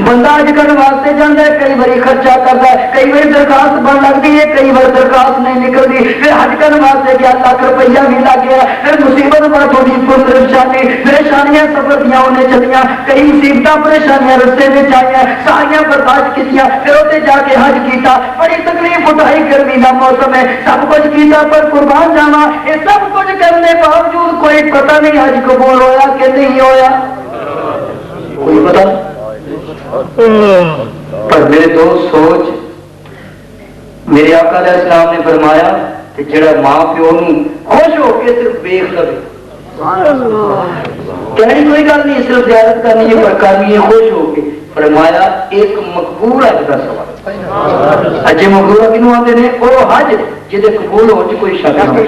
بندہ حج کرنے واسطے جانا ہے کئی باری خرچہ کرتا ہے کئی باری درخواست بن لگتی ہے کئی بار درخواست نہیں نکلتی پھر حج کرنے واسطے گیا لاکھ روپیہ بھی لگ گیا پھر مصیبت پر تھوڑی پریشانی پریشانیاں سفر دیا انہیں چلیاں کئی مصیبت پریشانیاں رستے میں آئی ساریاں برداشت کی پھر اتنے جا کے حج کیتا بڑی تکلیف اٹھائی گرمی کا موسم ہے سب کچھ کیتا پر قربان جاوا یہ سب کچھ کرنے باوجود کوئی پتہ نہیں حج قبول ہویا کہ نہیں ہویا کوئی پتہ. پر میرے دوست سوچ میرے آقا علیہ السلام نے فرمایا کہ جڑا ماں پیو نوں خوش ہو کے صرف دیکھ لے کہنی کوئی گل نہیں صرف زیارت کرنی ہے پر کرنی ہے خوش ہو کے فرمایا ایک مقبول حج کا سوال. حج مقبول کنوں آتے ہیں وہ حج جہاں قبول ہو کوئی شک نہیں.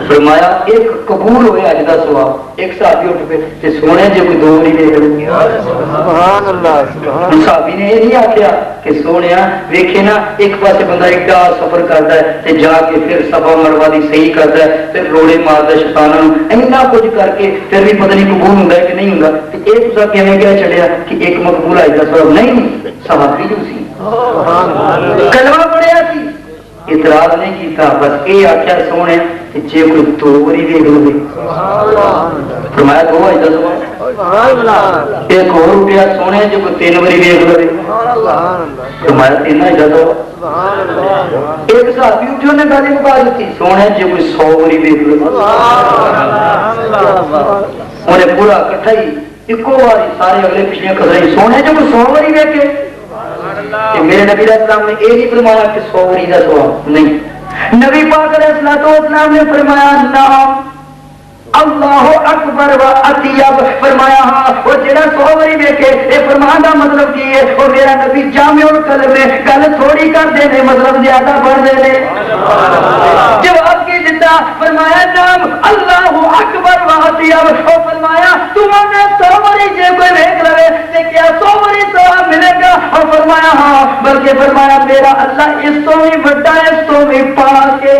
فرمایا ایک قبول ہوئے حج کا سوال. ایک صحابی اٹھ پہ سونے جی کوئی دو نہیں دیکھ صحابی نے یہ نہیں آخیا کہ سونے ویکھے نا ایک پاسے بندہ ایڈا سفر کرتا ہے تے جا کے پھر صفا مروا دی صحیح کرتا ہے پھر روڑے مارتا شیطاناں اینا کچھ کر کے پھر بھی پتہ نہیں قبول ہوندا ہے کہ نہیں ہوندا تے اے تساں کیویں کہہ چھڑیا کہ ایک مقبول حج کا سوال نہیں صحابی جو سی کلمہ پڑھیا سی اعتراض نہیں کیتا بس یہ آخیا سونے جی کوئی دو باری دیکھ لو فرمایا دو حج کا سوال. ایک اور اٹھیا سونے جو کوئی تین باری دیکھ لو فرمایا تین حج کا سوال. ایک صحابی اٹھے انہیں گالی مکا دیتی سونے جو کوئی 100 باری دیکھ لو انہیں پورا کٹھا ہی ایکو باری سارے اگلے پچھلے کسائی سونے جو کوئی 100 باری دیکھے. میرے نبی علیہ السلام نے یہ نہیں فرمایا کہ 100 باری کا سوال نہیں. نبی پاک علیہ السلام نے فرمایا نام اللہ اکبر و اطیب فرمایا ہاں وہ جڑا 100 باری دیکھے یہ فرمان کا مطلب کی ہے وہ میرا نبی جامع الکلم ہے گل تھوڑی کر دینے مطلب زیادہ پڑھ دینے. جواب کی دیتا فرمایا نام اللہ اکبر و اطیب وہ فرمایا تمہیں 100 باری جے کوئی دیکھ لے تے کیا 100 باری ثواب ملے گا اور فرمایا ہاں بلکہ فرمایا میرا اللہ اس تو بھی بڑا ہے اس تو بھی پاک ہے.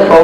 100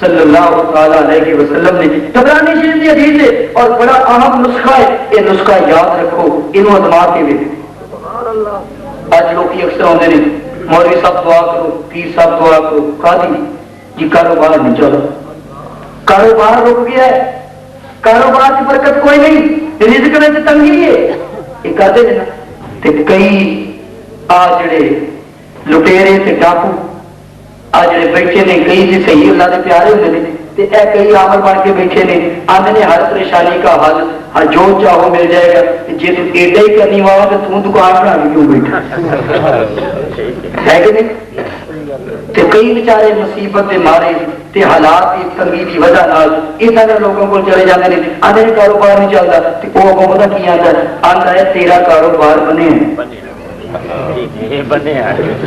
صلی اللہ تعالی علیہ وسلم نے طبرانی شریف کی حدیث ہے اور بڑا اہم نسخہ ہے، یہ نسخہ یاد رکھو، انہوں ادما کے بھی اج لوگ اکثر آتے ہیں مولوی صاحب دعا کرو، پیر صاحب دعا کرو، قاضی جی کاروبار نہیں چلو، کاروبار رک گیا ہے، کاروبار کی برکت کوئی نہیں، رزق میں تنگی ہے، یہ کرتے ہیں نا کئی آ جڑے لٹیرے تے ڈاکو آ جڑے بیٹھے نے کئی جی صحیح اللہ کے پیارے ہوتے ہیں تے اے کئی عامل بن کے بیٹھے نے آنے نے ہر پریشانی کا حل ہر جو چاہو مل جائے گا، جی تم ایڈا ہی کرنی والا تو تم دکان بنا کے کیوں بیٹھا ہے کہ نہیں؟ تے کئی بیچارے مصیبت کے مارے تے حالات کی تنگی کی وجہ نال ادھر کے لوگوں کو چلے جاتے ہیں، آنے کاروبار نہیں چلتا تے وہ اگوں پتہ کی آتا ہے تیرا کاروبار بنے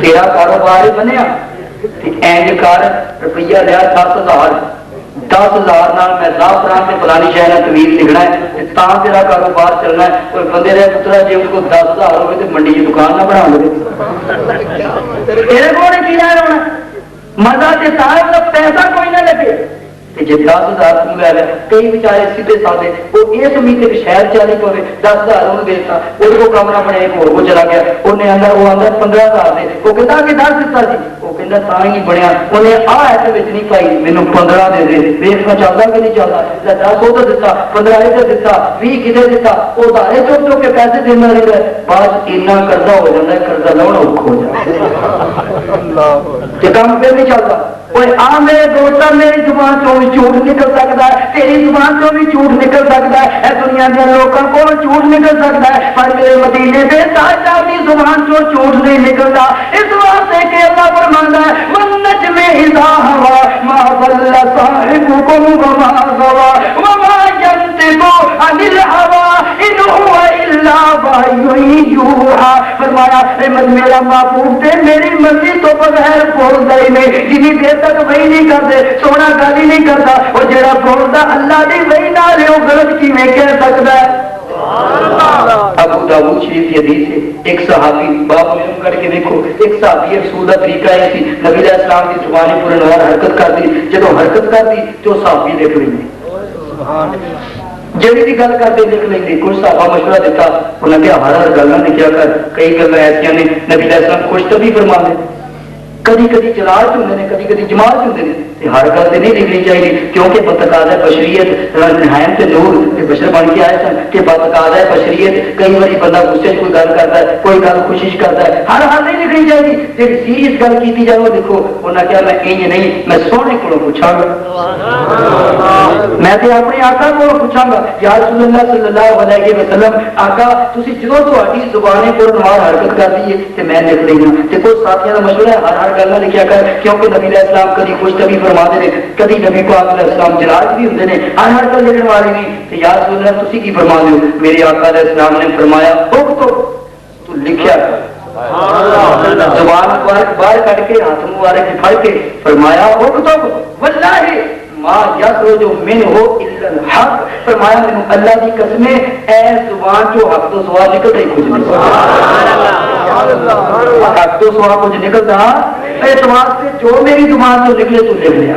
تیرا کاروبار ہی بنیا اینج کر روپیہ لیا 10,000 10,000 میں زعفران سے فلانی شہر طویل لکھنا ہے تا تیرا کاروبار چلنا ہے، کوئی بندے رہے پترا جی اس کو 10,000 ہوئے تو منڈی کی دکان نہ بنا لے تیرے کو کی جا رہا مزہ سے صاحب پیسہ کوئی نہ لگے جی 10,000 تم لے لے کئی بیچارے سیدھے سادے وہ اس امید کے شہر چلے پوے 10,000 انہوں نے دیتا وہ کو کمرہ بنے ایک ہو چلا گیا انہیں اندر وہ اندر 15,000 دے وہ کہتا کہ 10 دیتا جی وہ کہتا تا ہی بنیا انہیں آ ایسے بچ نہیں پائی مینوں 15 دے دے ویخ میں چلتا کہ نہیں چلتا 10 وہ تو دیتا 15 ادھر دیتا 20 کدھر دیتا وہ دارے چوک چوک کے پیسے دینا رہتا ہے بعد اتنا قرضہ ہو جاتا ہے قرضہ لاؤنا اوکھا ہو جاتا ہے کام پھر نہیں چلتا آ میرے دوست میری زبان چوں بھی جھوٹ نکل سکتا ہے تیری زبان چوں بھی جھوٹ نکل سکتا ہے اے دنیا کے لوگوں کو جھوٹ نکل سکتا ہے پر میرے مدینے سے تاجدار کی زبان چوں جھوٹ نہیں نکلتا اس واسطے کہ اللہ فرماتا ہے والنجم اذا ہوا ما ضل صاحبكم وما غوى وما ينطق عن الهوى ان هو الا وحی یوحی فرمایا میرا محبوب تے میری مرضی تو بغیر بولتا ہی نہیں جنی دیر تک وہی نہیں کرتے سونا گالی نہیں کرتا اور جڑا بولتا اللہ دی وہی نال وہ غلط کیویں کہہ سکتا ہے ابو داؤد شریف کی حدیث ہے ایک صحابی باب علم کر کے دیکھو ایک صحابی رسول کا طریقہ ہے سی نبی علیہ السلام کی زبان پورے نوار حرکت کر دی جب حرکت کر دی تو صحابی لکھ لیں گے جڑی بھی گل کرتے لکھ لیں گے کچھ صحابہ مشورہ دیتا انہوں نے کہا ہر گل نہ کیا کر کئی گل ایسا نے نبی علیہ السلام خوش طبی فرما دے کدی کدی جلال چ ہوتے ہیں کدی کدی جمال چ ہوتے ہیں ہر گل سے نہیں لکھنی چاہیے کیونکہ بتقاضا بشریت نہایت نور بشر بن کے آئے سن کہ بتقاضا بشریت کئی بار بندہ غصے کوئی گل کرتا ہے کوئی گل کوشش کرتا ہے ہر حال نہیں لکھنی چاہیے جی سیریس گل کی جائے وہ دیکھو انہیں کیا میں انج نہیں میں سونے کو پوچھا گا میں تو اپنے آقا کو پوچھا گا یا رسول اللہ صلی اللہ علیہ وسلم آقا تسی جدوں تہاڈی زبان پر نوار حرکت کر دی تے میں لکھ لینا تے کوئی ساتھیاں دا مشورہ ہے ہر گل نہ لکھیا کر کیونکہ نبی علیہ السلام کبھی خوش طبی فرما دے کبھی نبی پاک علیہ السلام جلال بھی ہوندے نے ہر گل لکھن والے نہیں تے یا رسول اللہ تسی کی فرما دیو میرے آقا علیہ السلام نے فرمایا تو لکھیا زبان مبارک باہر کٹ کے ہاتھ مبارک پھڑ کے فرمایا اکتب واللہ ما یخرج منہ الا الحق فرمایا میں اللہ کی قسم اے زبان جو حق تو سوا نکلتا ہی کچھ نہیں حق تو سوا کچھ نکلتا اس واسطے جو میری زبان تو نکلے تو لکھ لیا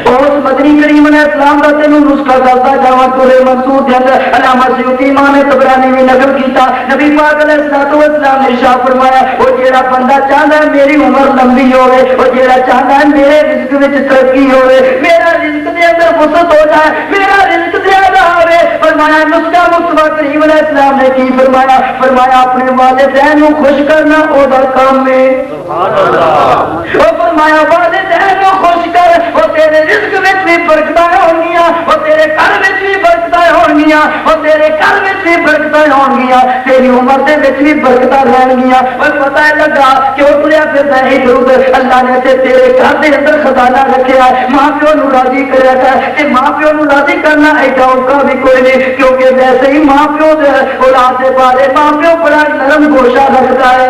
اور اس مدنی کریم علیہ السلام کا تینوں نسخہ کرتا جاواں تورے منصور دے اندر علامہ سیوطی امام طبرانی نے نقل کیتا نبی پاک علیہ السلام نے ارشاد فرمایا وہ جیڑا بندہ چاہتا ہے میری عمر لمبی ہوے وہ جیڑا چاہتا ہے میرے رزق وچ ترقی ہوے میرا رزق دے اندر وسعت ہو جائے میرا رزق زیادہ ہوے فرمایا نسخہ مصطفی کریم علیہ السلام نے کی فرمایا فرمایا اپنے والدین کو خوش کرنا او دا کام ہے سبحان اللہ او فرمایا والدین کو خوش کر او تیرے رزق وچ بھی برکتاں ہونگیاں او تیرے گھر وچ بھی برکتاں ہونگیاں او تیرے گھر وچ بھی برکتاں ہونگیاں تیری عمر دے وچ بھی برکتاں رہنگیاں او پتہ لگا کہ او تلیا پھردا ہے ادھر اللہ نے تیرے گھر دے اندر خزانہ رکھیا ہے ماں پیو نو راضی کریا کر تے ماں پیو نو راضی کرنا ایڈا اوکھا بھی کوئی نہیں کیونکہ ویسے ہی ماں پیو دے اولاد دے بارے ماں پیو بڑا نرم گوشہ رکھتا ہے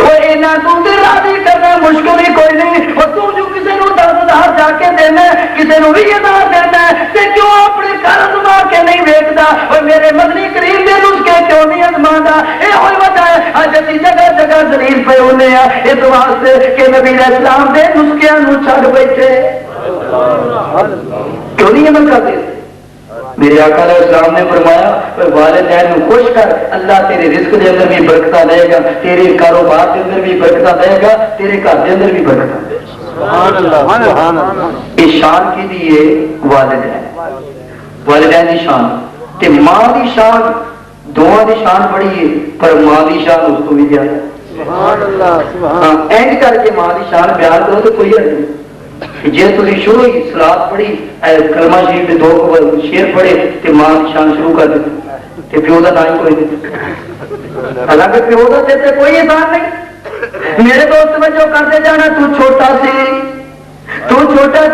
او انہاں تو راضی کرنا مشکل ہی کوئی نہیں او تو جو کسی نو 10,000 جا کے دینا کسی نو 20,000 دینا تے کیوں اپنے گھر ازما کے نہیں ویکھدا او میرے مدنی کریم دے نسخے کیوں نہیں ازماندا سکتا. یہ ہوئی وجہ ہے اج اسی جگہ جگہ ذلیل پہ ہونے ہیں اس واسطے کہ نبی علیہ السلام دے نسخیاں نو چھڈ بیٹھے. کیوں نہیں عمل کرتے؟ میرے آقا علیہ السلام نے فرمایا والدین کو خوش کر, اللہ تیرے رزق دے اندر بھی برکتاں دے گا, تیرے کاروبار دے اندر بھی برکتاں دے گا, تیرے گھر دے اندر بھی برکتاں دے گا. سبحان اللہ. یہ شان کی دی ہے والدین, والدین کی شان تے ماں دی شان, دونوں دی شان بڑی ہے پر ماں دی شان اس کو بھی زیادہ. سبحان اللہ. سبحان اینڈ کر کے ماں دی شان بیان کرو تو کوئی حرج نہیں. جی تھی شروع ہی سلاد پڑھی, کلمہ شریف کے 2 شیر پڑھے تو ماں کی شان شروع کر دی, پیو کا نام کوئی نہیں. حالانکہ پیو کا دے کوئی احسان نہیں. میرے دوست میں جو کرتے جانا تو چھوٹا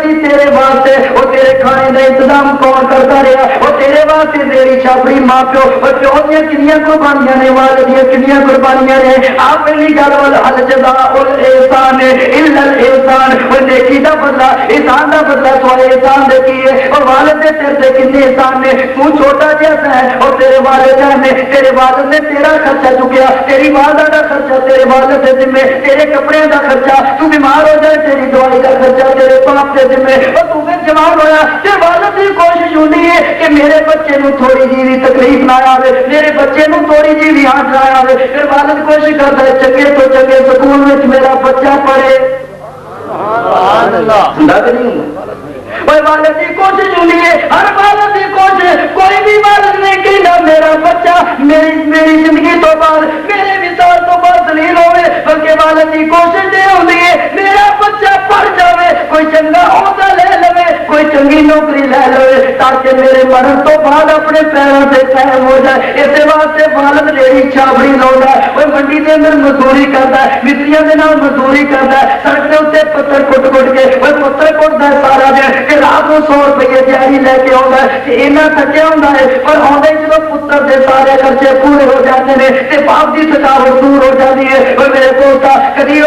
سی تیرے واسطے وہ تیرے کھانے کا انتظام کون کرتا رہا, وہ تیرے واسطے تیری چھاپڑی ماں پیو اور پیو دیا کنیاں قربانیاں نے, والد دیا کنیاں قربانیاں نے. آپ پہلی گل حل جزا الاحسان الا الاحسان, وہ نیکی دا بدلہ احسان دا بدلہ تو احسان دے کی ہے. اور والد دے تیرے تے کتنے احسان نے, تو چھوٹا جیسا ہے اور تیرے والدین نے, تیرے والد نے تیرا خرچہ چکیا, تیری والدہ دا خرچہ تیرے والد دے ذمے, تیرے کپڑے دا خرچہ, تو بیمار ہو جائے تیری دوائی دا خرچہ تیرے باپ کے ذمے, اور تو پھر جوان ہویا تے والد کی کوشش ہوتی ہے کہ میرے بچے نو تھوڑی جی بھی تکلیف نہ آئے, میرے بچے نو تھوڑی جی بھی ہاتھ نہ آئے. پھر والد کوشش کرتا ہے چنگے تو چنگے سکول میں میرا بچہ پڑھے. سبحان اللہ. والد کی کوشش ہوتی ہے, ہر والد کی کوشش. کوئی بھی والد نہیں کہنا میرا بچہ میری زندگی تو بعد میرے وصال تو بعد ذلیل ہوئے, بلکہ والد کی کوشش یہ ہوتی ہے میرا بچہ پڑھ جائے, کوئی چنگا عہدہ لے لے, کوئی چنگی نوکری لے لے, تاکہ میرے مرن تو بعد اپنے پیروں سے قائم ہو جائے. اس واسطے والد میری چھاپڑی لاؤں ہے, وہ منڈی کے اندر مزدوری کرتا ہے, مستریوں کے نام مزدوری کرتا ہے, سڑک کے اتنے پتھر کٹ کے وہ پتھر کٹتا ہے سارا دن, کہ رات کو 100 روپئے دیہی لے کے آتا ہے, کہ اینا تھکیا ہوتا ہے. پر آدھے جب پتر کے سارے خرچے پورے ہو جاتے ہیں تو باپ کی تھکاوٹ دور ہو جاتی ہے. اور میرے دوست کدی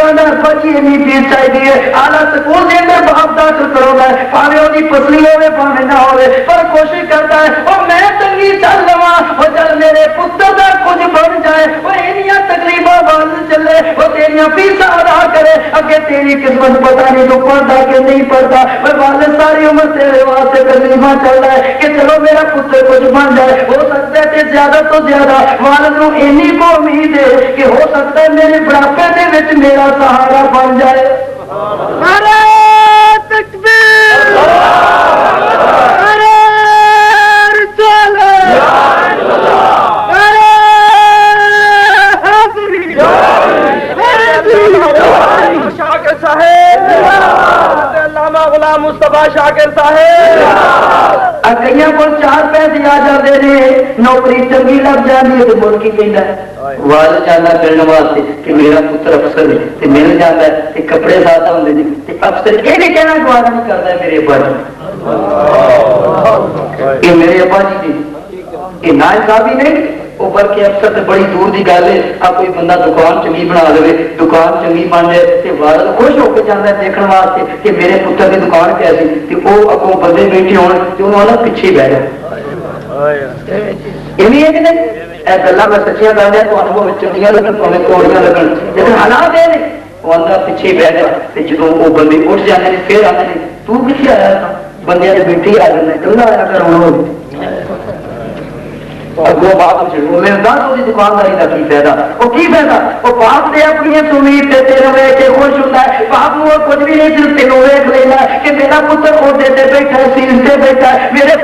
بچی اینی فیس چاہیے آلہ سکول کے اندر باپ داخل کرو گا, پاوے وہ پسلی ہوے پاوے نہ ہوے, پر کوشش کرتا ہے اور میں تنگی چل لوا, وہ چل میرے پتر کا کچھ بن جائے, وہ اینیاں تکلیفاں بند چلے, وہ تیریاں فیساں ادا کرے, اگے تیری قسمت پتہ نہیں تو پڑھتا کہ نہیں پڑھتا. وہ والد ساری عمر تیرے واسطے تکلیفاں چل رہا ہے کہ چلو میرا پتر کچھ بن جائے. ہو سکتا ہے کہ زیادہ تو زیادہ والد کو اینی کو امید ہے کہ ہو سکتا ہے میرے بڑھاپے دے وچ میرا سہارا بن جائے. نعرہ تکبیر, نعرہ رسالت, نعرہ حیدری, شاکر صاحب, علامہ غلام مصطفیٰ شاکر صاحب. کئی کو 4 پیسے آ جاتے ہیں, نوکری چنگی لگ جاتی ہے تو ملک کی کہنا والد جانا کرنے واسطے کہ میرا پتر افسر ہے, تو مل جاتا ہے کہ کپڑے زیادہ ہوتے ہیں, افسر یہ نہیں کہنا گوارا نہیں کرتا ہے میرے ابا جی, یہ میرے ابا جی یہ نا انصافی نہیں, وہ بلکہ افسر سے بڑی دور کی گل ہے. آپ کوئی بندہ دکان چنگی بنا لے, دکان چنگی بن جائے تو والد خوش ہو کے جاتا ہے دیکھنے واسطے کہ میرے پتر کی دکان کیسی, کہ وہ اگوں بندے بیٹھے ہونا پیچھے بہ جائے. یہ کہ نہیں گلا میں سچیاں کر دیا تو چنگیاں لگن پہ کوڑیاں لگن, لیکن حالات یہ نہیں وہ اندر پیچھے بہ جائے. جب وہ بندے اٹھ جاتے ہیں پھر آتے ہیں تو کتنے آیا تھا, بندے بیٹھے آ جاتے کلا آیا کر اگوں باپ دکانداری کا کی فائدہ, وہ کی فائدہ, وہ باپ نے اپنی سمید سے تیروں ویچ کے خوش ہوتا ہے. باپ وہ کچھ بھی نہیں صرف تینوں ویچ لینا کہ میرا پتر عہدے سے بیٹھا ہے, سیل سے بیٹھا ہے, میرے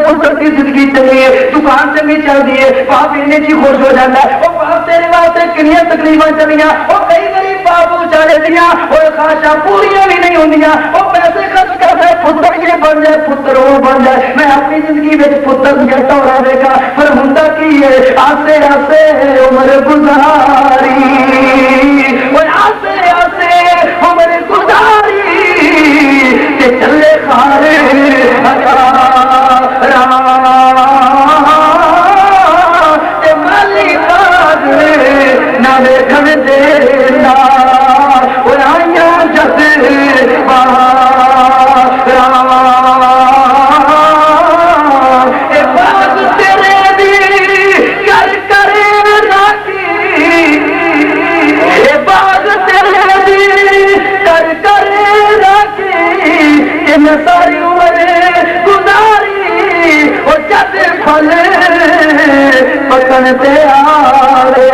پتر کی زندگی چنگی ہے, دکان چنگی چلتی ہے, باپ انہیں چی خوش ہو جاتا ہے. وہ باپ تیرے واسطے کنیاں تکلیفاں چلیاں, وہ کئی باری باپ بچارے دیا وہ خواہشاں پوریاں بھی نہیں ہوندیاں, وہ پیسے خرچ کرتا ہے پتر یہ بن جائے پتر وہ بن جائے, میں اپنی زندگی میں پتر جٹا ہو رہے گا پر ہوندا کی ہے آسے آسے عمر گزاری, وہ آسے آسے عمر گزاری کہ چلے خارے مالی خاد نہ دیکھن دینا آئیاں جس تیرے دی کر کر رکھ پھل پکن تے آرے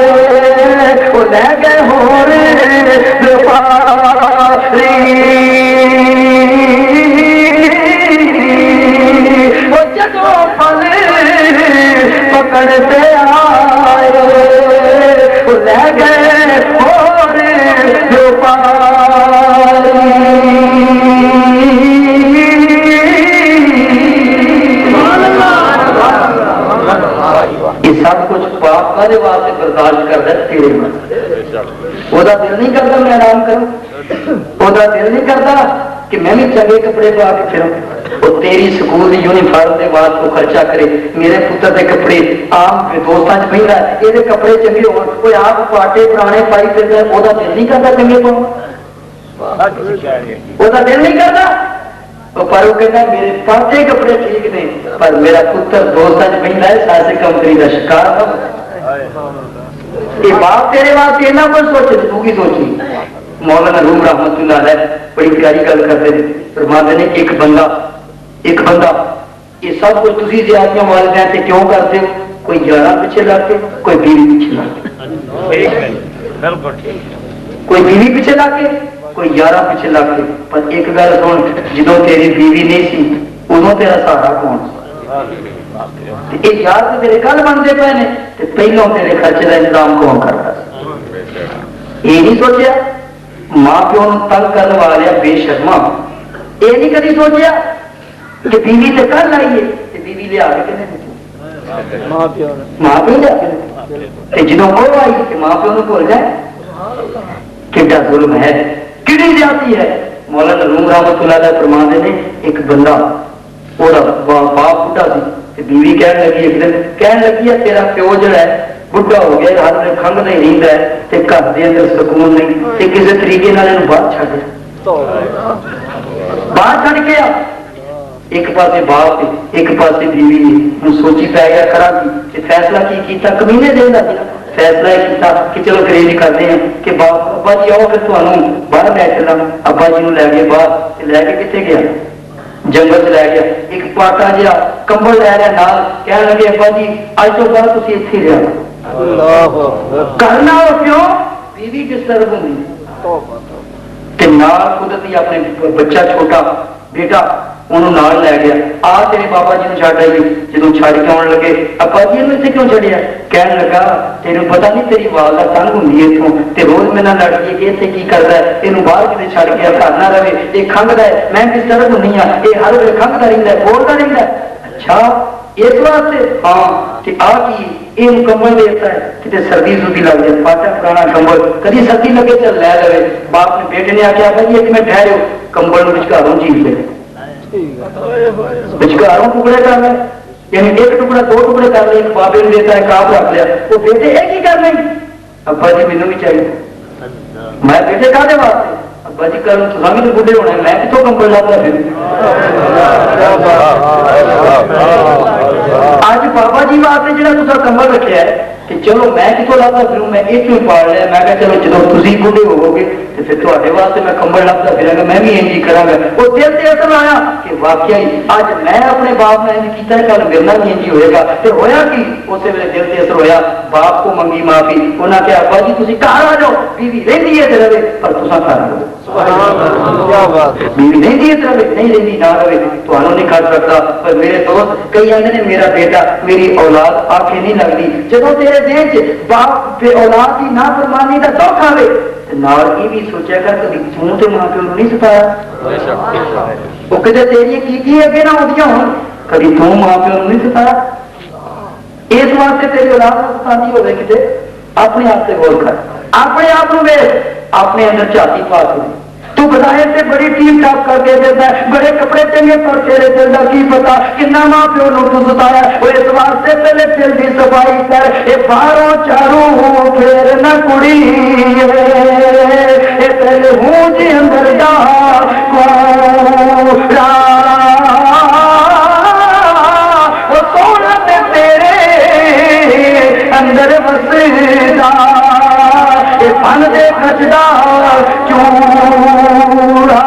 وہ لے گئے ہور وپاری وہ جدو پھل پکن تے آئے وہ لے گئے ہور وپاری یہ سب کچھ پاپ کا واسطے برداشت کرتا تیرے من وہ دل نہیں کرتا میں آرام کروں وہ دل نہیں کرتا کہ میں بھی چنگے کپڑے پا کے پھروں وہ تیری سکول کی یونیفارم کے بعد کو خرچہ کرے میرے پتر کے کپڑے آم دوستوں سے پہنتا یہ کپڑے چنگے ہو کوئی آپ پاٹے پرانے پائی پھرتا وہ دل نہیں کرتا چنگے پاؤ وہ دل نہیں کرتا پر وہ کہتا میرے پاٹے کپڑے ٹھیک نے پر میرا پتر دوستوں سے پہنتا ہے ساسے کمپنی کا شکار تھا یہ باپ تیرے واسطے اتنا کچھ سوچے تو کی سوچی مولانا روم رحمت اللہ علیہ بڑی پیاری گل کرتے ہیں فرماتے ہیں ایک بندہ یہ سب کچھ تسی زیادتیاں والدین سے کیوں کرتے ہو کوئی 11 پیچھے لگ کے کوئی بیوی پیچھے لگ کے کوئی بیوی پیچھے لگ کے کوئی 11 پیچھے لگ کے پر ایک گل سن جدو تیری بیوی نہیں سی ادو تیرا سہارا کون یہ یار تو تیرے کل بنتے پے نے پہلوں تیرے خرچے کا انتظام کون کرتا یہ نہیں سوچیا ماں پیو تنگ کرنے والے بے شرما یہ نہیں کدی سوچیا کہ بیوی سے کل آئیے بیوی لیا کے ماں پیو لیا کے جدو وہ آئی کہ ماں پیو نے بھول جائے کہ ظلم ہے کتنی زیادتی ہے مولانا روم رحمت اللہ علیہ فرماتے ہیں ایک بندہ وہ باپ بڑھا سی بیوی کہنے لگی ایک دن کہنے لگی ہے تیرا پیو جڑا ہے بڑھا ہو گیا ہر میں کھنگ نہیں رہتا ہے گھر کے اندر سکون نہیں کسی طریقے باہر چڑھ گیا ایک پاسے باپ ایک پاسے بیوی سوچی پی گیا کرا کہ فیصلہ کی کیتا کمینے دینا فیصلہ یہ کیتا کہ چلو گریز کرتے ہیں کہ ابا جی آؤ پھر تمہیں باہر لے چلا ابا جی لے گئے باہر لے کے کتنے گیا جنگل سے لے گیا ایک پاٹا جہا کمبل لے رہا نال کہنے لگے ابا جی اج تو بعد تھی اتنے رہا کرنا ہو کیوں بیوی ڈسٹرب ہوئی قدرتی اپنے بچہ چھوٹا بیٹا انہوں نال لے گیا آ تیرے بابا جی چڑھ آئی جدو چھڑ کے آن لگے ابا جی اتنے کیوں چڑھیا کہنے لگا تیروں پتا نہیں تیری والدہ تنگ ہوں اتوں روز میرے لڑکی کہ اتنے کی کرتا ہے یہ باہر کتنے چڑھ گیا گھر نہ رہے یہ کھنگتا ہے میں ڈسٹرب ہونی ہاں یہ ہر ویل کھنگتا رہتا ہے بولتا رہتا ہے اچھا اس واسطے ہاں کہ آ کی یہ کمبل دیتا ہے کتنے سردی سردی لگ جائے پاٹا پرانا کمبل کدی سردی لگے چل لے لے باپ نے بیٹے نے آخیا بھائی ایک میں ٹھہرو کمبل بچکاروں چیز لے بچکاروں ٹکڑے کر لیں یعنی ایک ٹکڑا 2 ٹکڑے کر لیں ایک بابے نے دیتا ہے کاپ رکھ لیا وہ بیٹے ایک ہی کر لیں ابا جی مینوں بھی چاہیے میں بیٹے کھانے واسطے ابا جی کل بھی تو بڑھے ہونا ہے میں کتوں کمبل لاتا پھر اج بابا جی واسطے جہاں تصا کمبل رکھا ہے کہ چلو میں کتوں لاتا پھروں میں یہ کیوں پال لیا میں کہ چلو جب تھی بڑھے ہوو گے تو پھر تے واسطے میں کمبل لاتا پھرا گا میں بھی انج ہی کرا گا وہ دل سے اثر آیا کہ واقعی اج میں اپنے باپ نے انج کیا کل میرا بھی انج ہوئے گا تو ہوا کہ اسی ویلے دل سے اثر ہویا باپ کو منگی معافی انہوں نے کہا ابا جی تھی گھر آ جاؤ بیوی رہی ہے رہے پر تصا گھر رہو بیوی نہیں رہے نہیں رہی نہ رہے تمہوں نہیں کر سکتا پر میرے دوست کئی آتے ہیں میرا بیٹا میری اولاد آنکھیں نہیں لگتی جب تیرے دین چ باپ اولاد کی نافرمانی کا دکھ آئے نال یہ بھی سوچا کر کبھی توں تو ماں پیو نہیں ستایا وہ کہتے تیری کی اگے نہ ہوتی ہوں کبھی توں ماں پیو نہیں ستایا اس واسطے تیری اولاد ستاتی ہوگی کتنے اپنے آپ سے غور کر اپنے آپ کو ویخ اپنے اندر چاتی پا کے تو بظاہر سے بڑی ٹیم ٹاپ کر کے دیتا ہے بڑے کپڑے چنگے پر تیرے دل کا کی پتا کتنا ماں پیو نو تو ستایا وہ اس واسطے پہلے دل کی صفائی کر یہ باہروں چاروں پھر نہ کڑی یہ پہلے ہوں جی اندر جا وہ سونا تیرے اندر وسدا یہ پن دے کچدا چورا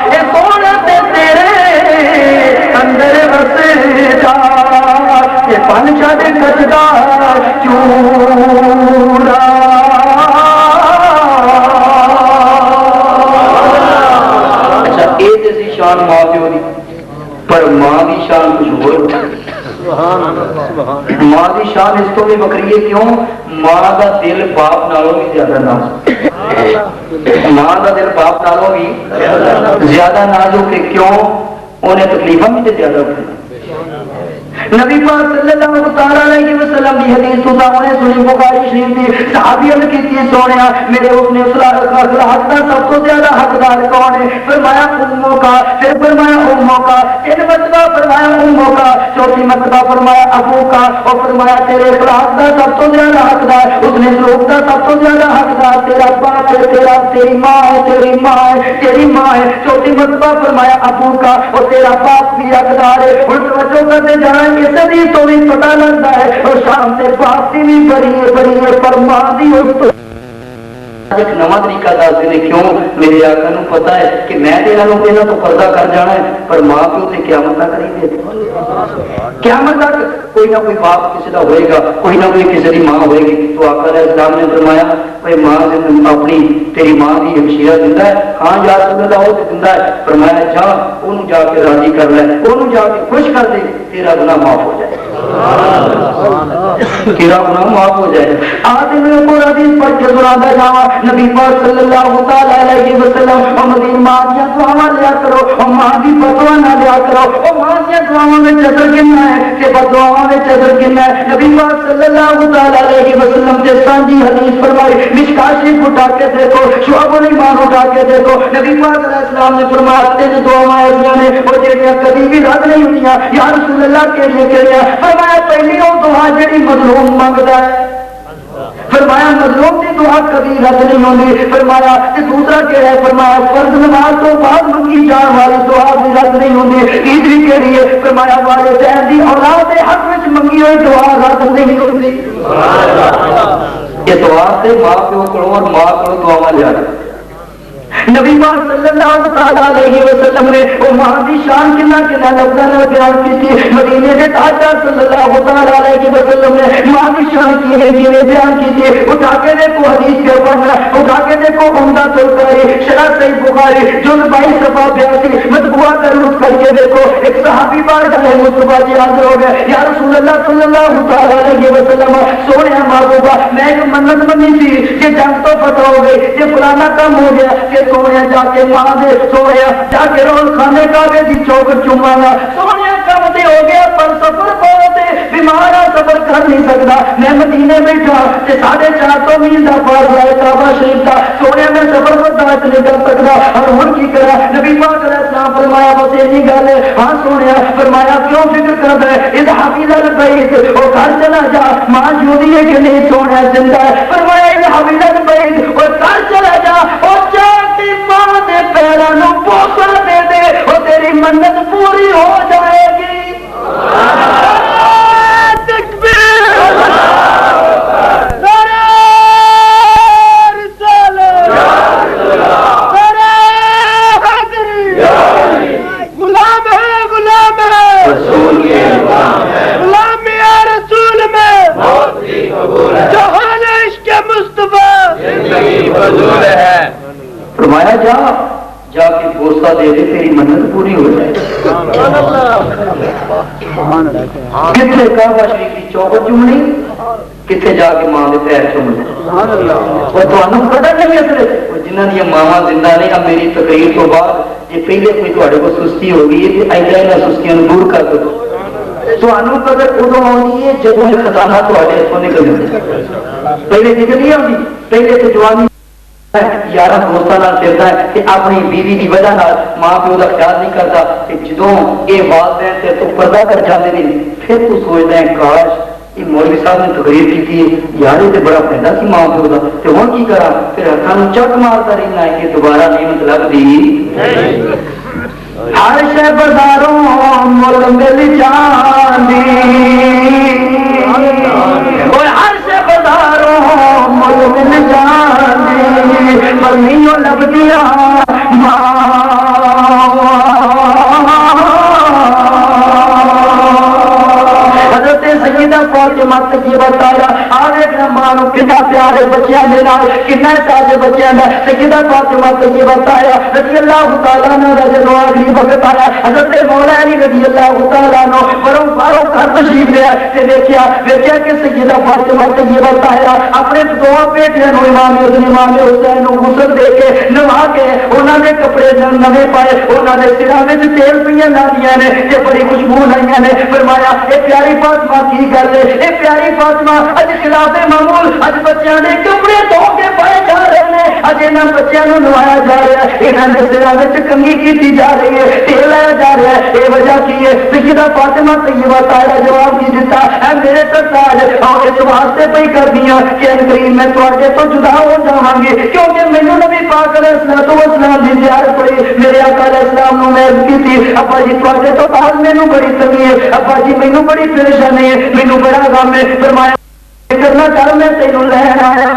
یہ سونا تیرے شان اس تو بھی وکری ہے کیوں ماں کا دل باپ نالوں بھی زیادہ نازک ماں کا دل باپ نالوں بھی زیادہ نازک ہے کیوں انہیں تکلیفاں بھی زیادہ ہوتی نبی پاک صلی اللہ تعالی علیہ وسلم کی حدیث تو سامنے سنی بخاری شریف کی صحابی عرض کی سونیا میرے حسن اخلاق کا سب سے زیادہ حقدار کون ہے فرمایا اموں کا پھر فرمایا اموں کا تین مرتبہ فرمایا اموں کا چوتھی مرتبہ فرمایا ابو کا اور فرمایا تیرے اخلاق کا سب سے زیادہ حقدار اس نے سلوک کا سب سے زیادہ حقدار تیرا باپ ہے تیرا تیری ماں ہے تیری ماں ہے تیری ماں ہے چوتھی مرتبہ فرمایا ابو کا اور تیرا باپ بھی حقدار ہے اور توجہ کرتے جانا اسے تو بھی پتا لگتا ہے اور شام سے باپ کی بھی بڑی ہے پر ماں دی ایک نواں طریقہ دس دے کیوں میرے آقا نو پتا ہے کہ میں تیرا لوگ یہاں تو پردہ کر جانا ہے پر ماں پیو سے قیامت تک نہیں دے قیامت تک کوئی نہ کوئی باپ کسی کا ہوئے گا کوئی نہ کوئی کسی کی ماں ہوئے گی تو آقا علیہ السلام نے فرمایا بھائی ماں اپنی تیری ماں کی ہمشیرہ زندہ ہے ہاں یا رسول اللہ وہ زندہ ہے فرمایا جا انہوں جا کے راضی کر لے انہوں جا کے خوش کر دے تیرا گناہ معاف ہو جائے تیرا گناہ معاف ہو جائے آج میں کو حدیث پڑھ کے سناتا جاواں نبی پاک صلی اللہ تعالی علیہ وسلم مدین ماں دیا دعاواں لیا کرو اور ماں کی فتوا نہ لیا کرو اور ماں دیا دعاواں میں اثر کتنا ہے کہ بدعاواں میں اثر کتنا ہے نبی پاک صلی اللہ تعالی علیہ وسلم سے سانجی حدیث فرمائی مشکات شریف اٹھا کے دیکھو شعب الایمان اٹھا کے دیکھو نبی پاک علیہ السلام نے فرمایا تین دعاواں ایسا نے وہ جڑیاں کبھی بھی رد نہیں ہوئی یا رسول اللہ کے لیے فرمایا پہلی وہ دعا جڑی مظلوم منگتا ہے فرمایا مظلوم کی دعا کبھی رد نہیں ہوتی فرمایا کہ دوسرا کیا ہے فرمایا فرض نماز تو بعد منگی جان والی دعا بھی رد نہیں ہوتی تیسری کہڑی ہے فرمایا والدین کی اولاد کے حق میں منگی ہوئی دعا رد نہیں ہوتی یہ دعا سے ماں پیو کرو اور ماں کرو دعا لیا نبی پاک صلی اللہ علیہ وسلم نے وہ ماں کی شان کنا لفظاں نال بیان کی مدینے کے تاجدار صلی اللہ علیہ وسلم نے ماں کی شان کی ہے بیان کی اٹھا کے دیکھو حدیث کے پڑھنا اٹھا کے دیکھو عمدہ القاری شرح صحیح بخاری جلد 22 صفحہ 82 مطبوعہ کر لوٹ کر کے دیکھو ایک صحابی بار علیہ مصطفیٰ جی حاضر ہو گئے یا رسول اللہ صلی اللہ علیہ وسلم سونے محبوبہ میں ایک منت منی تھی کہ جنگ تو فتح ہو گئی کہ فلانا کام ہو گیا کہ سونے جا کے ماں دے سویا جا کے رول کھانے کا بھی چوک چومانا سونے کام دے ہو گیا پر سفر بہت بیمارا سفر کر نہیں سکتا میں مدینے بیٹھا کہ 450 میل کا فاصلہ ہے کعبہ شریف کا سونے میں سفر برداشت نہیں کر سکتا اور ہن کی کرا نبی پاک علیہ السلام فرمایا بس یہ گل ہے ہاں سونے فرمایا کیوں فکر کرتا ہے اس حافظ البیت وہ گھر چلا جا ماں جیوندی ہے کہ نہیں سونے زندہ ہے فرمایا اس حافظ البیت وہ گھر چلا جا اور جا ماں دے پیروں نو بوسا دے دے اور تیری منت پوری ہو جائے گی غلام ہے غلام یا رسول میں جہان عشق مصطفیٰ زندگی فضول ہے فرمایا جا جا کے بوسا دے دے تیری منت پوری ہو جائے کتنے کعبہ شریف کی چوکٹ چومنی کتنے جا کے ماں کے پیر چومنے اور تمہیں پتہ نہیں اصل جنہوں نے ماوا زندہ نے اب میری تقریر تو بعد یہ پہلے کوئی تھوڑے کو سستی ہو گئی ہے ایسا یہاں سستیاں دور کر دو تمہیں قدر ادو آنی ہے جب خزانہ تھوڑے اتوں نکل پہلے نکل نہیں آتی پہلے تو جوانی یارہ دوستوں پھرتا ہے کہ اپنی بیوی کی وجہ ماں پیو کا خیال نہیں کرتا کہ جدوں یہ والدین سے تو پردہ کر جاتے ہیں پھر تو سوچتا ہے کاش یہ مولوی صاحب نے تقریر کی تھی یار یہ بڑا فائدہ سی ماں پیو کا تو ہوں کی کرا پھر ہاتھوں چک مارتا رہنا ہے کہ دوبارہ نعمت لگتی ہر شے بازاروں مل مل جاندی ہر شے بازاروں مل مل جاندی پر نہیں لبدیا حضرت سیدہ فاطمہ طیبہ تارا آنے کا ماں نو کتنا پیار ہے بچیاں دے نال کتنا تاج بچیاں دا سیدہ فاطمہ طیبہ تارا رضی اللہ تعالیٰ عنہ دا جدوں آخری وقت آیا حضرت مولا علی رضی اللہ تعالیٰ عنہ بروں باروں گھر تشریف لیا تے دیکھیا کہ سیدہ فاطمہ طیبہ تارا اپنے دو بیٹیاں نو امام حسن امام حسین نو غسل دے کے نوا کے انہاں دے کپڑے نویں پائے انہاں دے سراں وچ تیل پیاں لاندیاں نے تے بڑی خوشبو لائیاں نے فرمایا اے پیاری فاطمہ کی گل ہے اے پیاری فاطمہ اج خلاف معمول اج بچیاں دے کپڑے دھو کے پائے جا رہے ہیں اج انہاں بچیاں نو نوایا جا رہا ہے انہاں دے سراں وچ کنگھی کیتی جا رہی ہے تیل لایا جا رہا ہے اے وجہ کی ہے سیدہ فاطمہ طیبہ طاہرہ جواب کی دیتا اے میرے سرتاج اور اس واسطے پئی کردیاں کہ ان کریم میں تواڈے تو جدا ہو جاواں گی کیونکہ مینوں نبی پاک علیہ السلام دی زیارت پڑی میرے آقا علیہ السلام نو میں کی تھی ابا جی تواڈے تو بعد مینوں بڑی تنگی ہے ابا جی مینوں بڑی پریشانی ہے مینوں بڑا غم ہے فرمایا کرنا کر میں تینوں لین آیا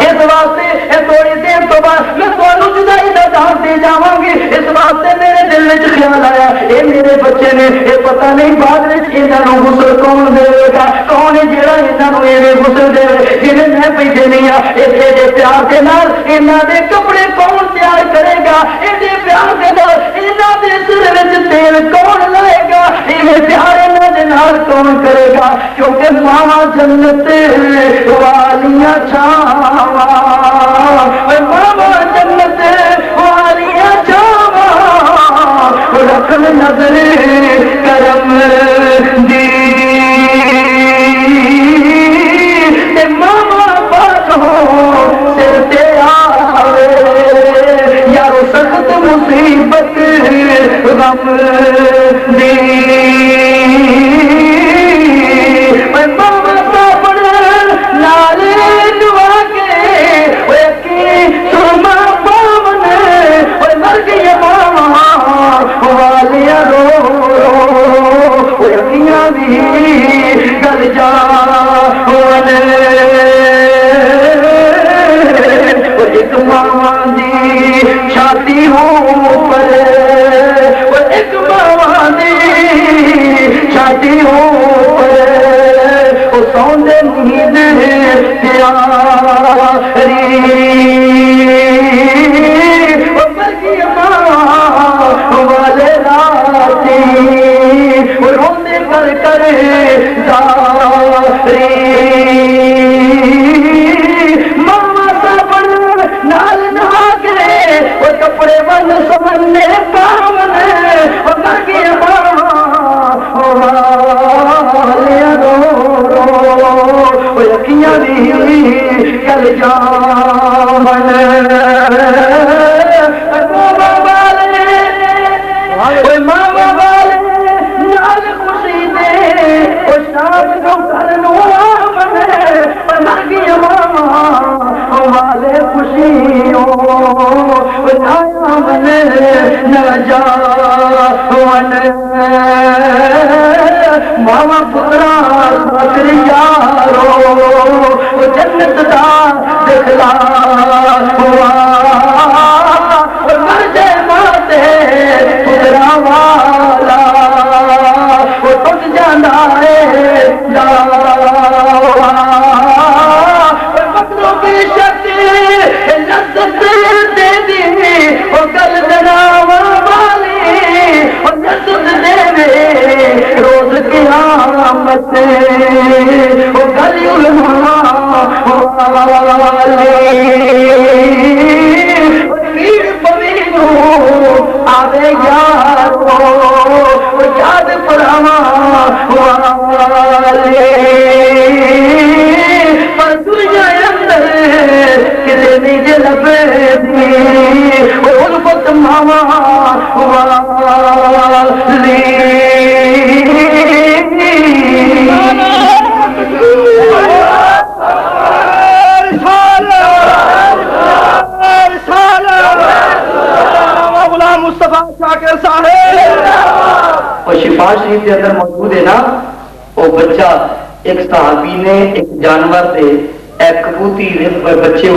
اس واسطے تھوڑی دیر تو بعد میں تھانوں جدائی دا دان دے جاواں گی اس واسطے میرے دل وچ خیال آیا اے میرے بچے نے اے پتہ نہیں بعد وچ انہاں نوں غسل کون دے گا کون ہے جڑا انہاں نوں ایویں غسل دے جویں میں پئی دینی آ اے دے پیار دے نال انہاں دے کپڑے کون تیار کرے گا اے دے پیار دے نال انہاں دے سر وچ تیل کون لائے گا ایویں پیار انہاں دے نال کون کرے گا کیونکہ ماواں جنت والیاں چھاواں ماما جنت والیاں چھاواں رکھن نظر کرم دی تے ماما پاکو سر تے آوے یارو سخت مصیبت غم دی ماما پاپڑ نال دعا سرما پاون مر گئی ماما والیاں رو رکھیاں بھی گل جان ایک ماما دی چھاتی ہو پر ایک ماما دی چھاتی ہو پر سوندے نیند پیاری والے راتی روندے کر کر داری ماما سابن نال نہا کے وہ کپڑے بن سمنے پاون وہ مر گیا ماما والے رو یقیاں دی گل جان ماما والے نال خوشی دے وہ شام کو گھر نو آوے مر گیا ماما والے خوشیوں آیا من نہ جاون ماما پترا خاطر یارو جنت دا دکھلا ہوا مر جائے ماتے پترا والا وہ ٹوٹ جانا ہے پتروں کی شکل لذت دے دی وہ گل جناب والی وہ لذت دے روز قیامت وہ گلی علماء آوے یارو یاد پڑھاوا والے پر دنیا اندر کدے نہیں جے لبے دی الفت ماما والے اور شفا شریف کے اندر موجود ہے نا وہ بچہ ایک صحابی نے ایک جانور سے ایک کبوتری بچے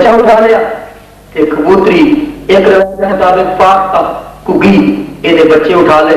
اٹھا لیا ایک کبوتری ایک روایت کے مطابق پاک تھا کگی یہ بچے اٹھا لے